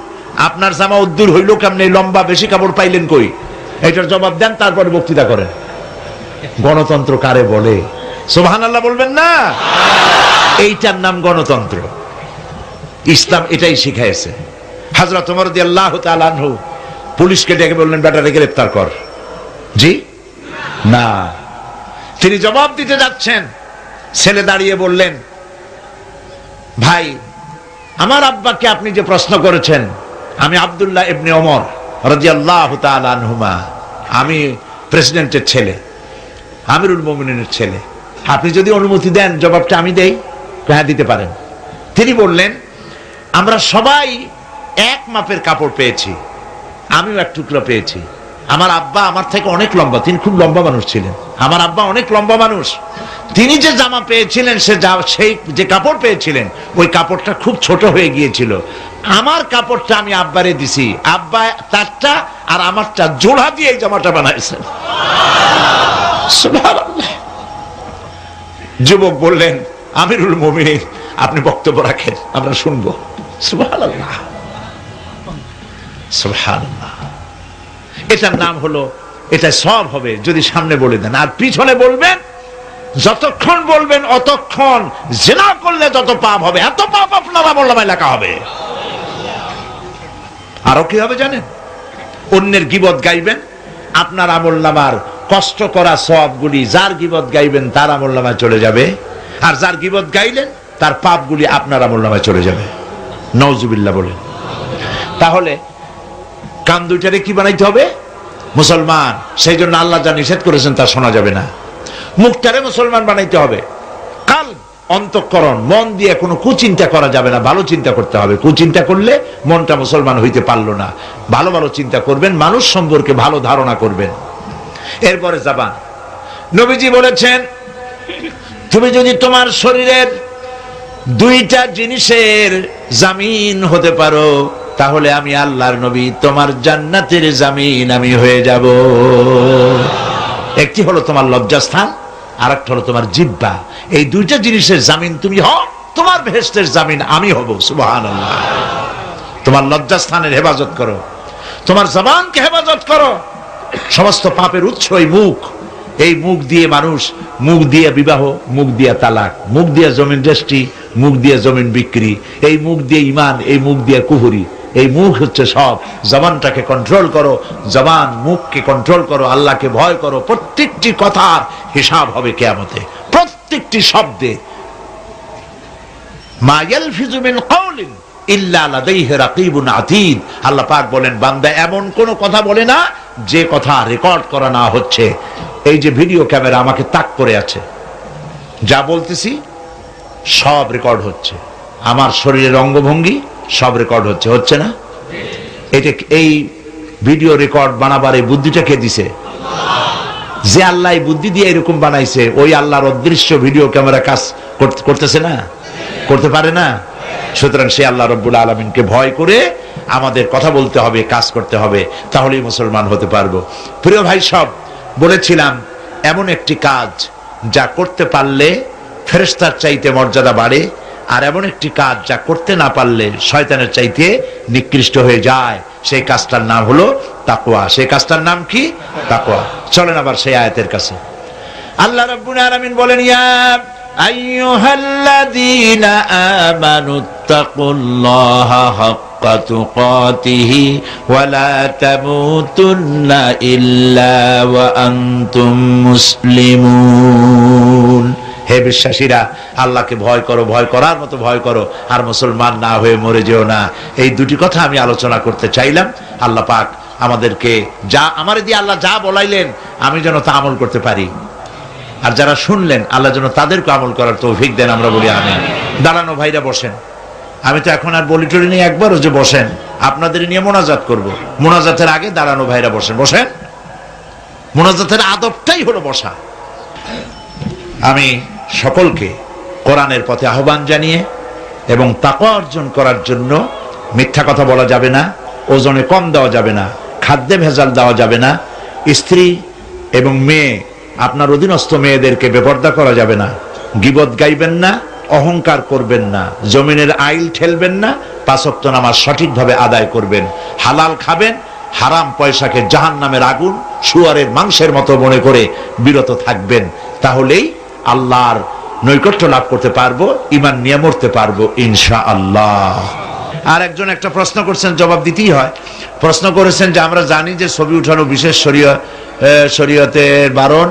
A: আপনার জামা উদ্দূর হইল কেমনে? লম্বা বেশি কাপড় পাইলেন কই? এটার জবাব দেন, তারপরে বক্তৃতা করেন। গণতন্ত্র কারে বলে? সুবহানাল্লাহ বলবেন না? এইটার নাম গণতন্ত্র। ইসলাম এটাই শিখাইছে। হযরত ওমর রাদিয়াল্লাহু তাআলা আনহু পুলিশকে ডেকে বললেন, বেটারে গ্রেফতার কর। জি না, তিনি জবাব দিতে যাচ্ছেন, ছেলে দাঁড়িয়ে বললেন, ভাই আমার আব্বাকে আপনি যে প্রশ্ন করেছেন, আমি আব্দুল্লাহ ইবনে ওমর, রাদিয়াল্লাহু তাআলা আনহুমা, আমি প্রেসিডেন্টের ছেলে, আমিরুল মুমিনিনের ছেলে, আপনি যদি অনুমতি দেন জবাবটা আমি দেই? হ্যাঁ, দিতে পারেন। তিনি বললেন, আমরা সবাই এক মাপের কাপড় পেয়েছি, আমিও এক টুকরো পেয়েছি। আমার আব্বা আমার থেকে অনেক লম্বা, তিনি খুব লম্বা মানুষ ছিলেন, আমার আব্বা অনেক লম্বা মানুষ। তিনি যে জামা পেয়েছিলেন, সেই যে কাপড় পেয়েছিলেন, ওই কাপড়টা খুব ছোট হয়ে গিয়েছিল। আমার কাপড়টা আমি আব্বারে দিছি, আব্বা তারটা আর আমারটা জোড়া দিয়ে এই জামাটা বানাইছেন। সুবহানাল্লাহ। যুবক বললেন, আমিরুল মুমিনিন, আপনি বক্তব্য রাখেন, আমরা শুনবো। সুবহানাল্লাহ, সুবহানাল্লাহ। এটার নাম হলো, এটা সব হবে যদি সামনে বলে দেন, আর পিছনে বলবেন, যতক্ষণ বলবেন অতক্ষণ জিনা করলে যত পাপ হবে, এত পাপ আপনার আমলনামায় লেখা হবে। আরো কি হবে জানেন? অন্যের গীবত গাইবেন, আপনার আমলনামার কষ্ট করা সওয়াবগুলি যার গীবত গাইবেন তার আমলনামায় চলে যাবে, আর যার গীবত গাইলেন তার পাপগুলি আপনার আমলনামায় চলে যাবে। নাউজুবিল্লাহ বলেন। তাহলে কান দুইটারে কি বানাইতে হবে? মুসলমান। সেই জন্য আল্লাহ যা নিষেধ করেছেন তা শোনা যাবে না। মুখটারে মুসলমান বানাইতে হবে। কাল, অন্তঃকরণ, মন দিয়ে কোনো কুচিন্তা করা যাবে না, ভালো চিন্তা করতে হবে। কুচিন্তা করলে মনটা মুসলমান হইতে পারলো না। ভালো ভালো চিন্তা করবেন, মানুষ সম্পর্কে ভালো ধারণা করবেন। এরপরে জবান। নবীজি বলেছেন, তুমি যদি তোমার শরীরের দুইটা জিনিসের জামিন হতে পারো, তাহলে আমি আল্লাহর নবী তোমার জান্নাতের জামিন আমি হয়ে যাব। একটি হলো তোমার লজ্জাস্থান, আর একটা হলো তোমার জিহ্বা। এই দুইটা জিনিসের জামিন তুমি হও, তোমার বেহেশতের জামিন আমি হব। সুবহানাল্লাহ। তোমার লজ্জাস্থানের হেফাজত করো, তোমার জবানকে হেফাজত করো। সমস্ত পাপের উৎস এই মুখ। এই মুখ দিয়ে মানুষ, মুখ দিয়ে বিবাহ, মুখ দিয়ে তালাক, মুখ দিয়ে জমিন রেজিস্ট্রি, মুখ দিয়ে জমিন বিক্রি, এই মুখ দিয়ে ঈমান, এই মুখ দিয়ে কুফরি। এই মুখ হচ্ছে সব। জবানটাকে কন্ট্রোল করো, জবান মুখকে কন্ট্রোল করো, আল্লাহকে ভয় করো। প্রত্যেকটি কথার হিসাব হবে কিয়ামতে, প্রত্যেকটি শব্দে। মা ইয়ালফিজু মিন কাওলিন ইল্লা লাদাইহি রাকিবুন আতীদ। আল্লাহ পাক বলেন, বান্দা এমন কোন কথা বলে না যে কথা রেকর্ড করা না হচ্ছে। এই যে ভিডিও ক্যামেরা আমাকে তাক করে আছে, যা বলতেছি সব রেকর্ড হচ্ছে। আমার শরীরের অঙ্গভঙ্গি সব রেকর্ড হচ্ছে, হচ্ছে না? এটা, এই ভিডিও রেকর্ড বানাবার এই বুদ্ধিটা কে দিছে? যে আল্লাহ বুদ্ধি দিয়ে এরকম বানাইছে, ওই আল্লাহর অদৃশ্য ভিডিও ক্যামেরা কাজ করতেছে না, করতে পারে না। সুতরাং সে আল্লাহ রব্বুল আলামিনকে ভয় করে আমাদের কথা বলতে হবে, কাজ করতে হবে, তাহলেই মুসলমান হতে পারবো। প্রিয় ভাই সব, বলেছিলাম এমন একটি কাজ যা করতে পারলে ফেরেশতার চাইতে মর্যাদা বাড়ে, আর এমন একটি কাজ যা করতে না পারলে শয়তানের চাইতে নিকৃষ্ট হয়ে যায়। সেই কাজটার নাম হলো তাকওয়া। সেই কাজটার নাম কি? তাকওয়া। চলেন আবার সেই আয়াতের কাছে। আল্লাহ রাব্বুল আলামিন বলেন, ইয়া আইয়ুহাল্লাযীনা আমানুত্তাকুল্লাহা হাক্কা তুকাতিহি ওয়া লা তামুতুন্না ইল্লা ওয়া আনতুম মুসলিমুন। হে বিশ্বাসীরা, আল্লাহকে ভয় করো, ভয় করার মতো ভয় করো, আর মুসলমান না হয়ে মরে যেও না। এই দুটি কথা আমি আলোচনা করতে চাইলাম। আল্লাহ পাক আমাদেরকে যা আমারে দিয়ে আল্লাহ যা বলাইলেন, আমি যেন তা আমল করতে পারি, আর যারা শুনলেন আল্লাহ যেন তাদেরকে আমল করার তৌফিক দেন। আমরা বলি আমিন। দাঁড়ানো ভাইরা বসেন। আমি তো এখন আর বলি টলি নিয়ে একবারও যে বসেন, আপনাদের নিয়ে মোনাজাত করব। মোনাজাতের আগে দাঁড়ানো ভাইরা বসেন, বসেন। মোনাজাতের আদবটাই হলো বসা। আমি সকলকে কোরআনের পথে আহ্বান জানিয়ে এবং তাকওয়া অর্জন করার জন্য, মিথ্যা কথা বলা যাবে না, ওজনে কম দেওয়া যাবে না, খাদ্যে ভেজাল দেওয়া যাবে না, স্ত্রী এবং মেয়ে, আপনার অধীনস্থ মেয়েদেরকে বেপর্দা করা যাবে না, গীবত গাইবেন না, অহংকার করবেন না, জমিনের আইল ঠেলবেন না, 5 ওয়াক্ত নামাজ সঠিকভাবে আদায় করবেন, হালাল খাবেন, হারাম পয়সাকে জাহান্নামের আগুন, শুয়ারের মাংসের মতো মনে করে বিরত থাকবেন। তাহলেই আল্লাহর নৈকট্য লাভ করতে পারবো, ঈমান নিয়ে মরতে পারবো ইনশাআল্লাহ। আর একজন একটা প্রশ্ন করছেন, জবাব দিতেই হয়। প্রশ্ন করেছেন যে আমরা জানি যে ছবি উঠানো বিশেষ শরীয়তের বারণ,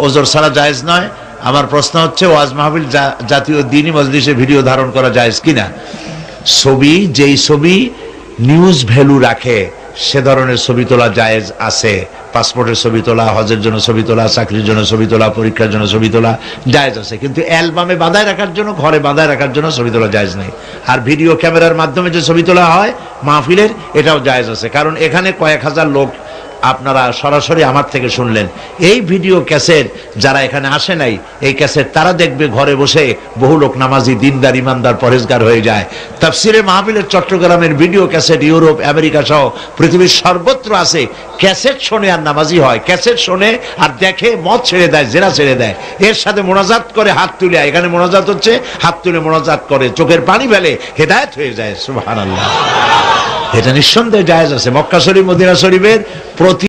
A: ওজর ছাড়া জায়েজ নয়। আমার প্রশ্ন হচ্ছে, ওয়াজ মাহফিল জাতীয় দ্বীনি মজলিসে ভিডিও ধারণ করা জায়েজ কিনা? ছবি, যেই ছবি নিউজ ভ্যালু রাখে, সে ধরনের ছবি তোলা জায়েজ আছে। পাসপোর্টের ছবি তোলা, হজের জন্য ছবি তোলা, চাকরির জন্য ছবি তোলা, পরীক্ষার জন্য ছবি তোলা জায়েজ আছে, কিন্তু অ্যালবামে বাঁধায় রাখার জন্য, ঘরে বাঁধায় রাখার জন্য ছবি তোলা জায়েজ নেই। আর ভিডিও ক্যামেরার মাধ্যমে যে ছবি তোলা হয় মাহফিলের, এটাও জায়েজ আছে। কারণ এখানে কয়েক হাজার লোক আপনারা সরাসরি আমার থেকে শুনলেন। এই ভিডিও ক্যাসেট যারা এখানে আসে নাই, এই ক্যাসেট তারা দেখবে ঘরে বসে। বহু লোক নামাজি, দিনদার, ইমানদার, পরেজগার হয়ে যায়। তাফসিরে মাহফিলের চট্টগ্রামের ভিডিও ক্যাসেট ইউরোপ, আমেরিকা সহ পৃথিবীর সর্বত্র আছে। ক্যাসেট শোনে আর নামাজি হয়, ক্যাসেট শোনে আর দেখে, মদ ছেড়ে দেয়, জেনা ছেড়ে দেয়, এর সাথে মোনাজাত করে, হাত তুলে। এখানে মোনাজাত হচ্ছে, হাত তুলে মোনাজাত করে, চোখের পানি ফেলে, হেদায়েত হয়ে যায়। সুবহানাল্লাহ। এটা নিঃসন্দেহে জায়েজ আছে। মক্কা শরীফ, মদিনা শরীফের প্রতি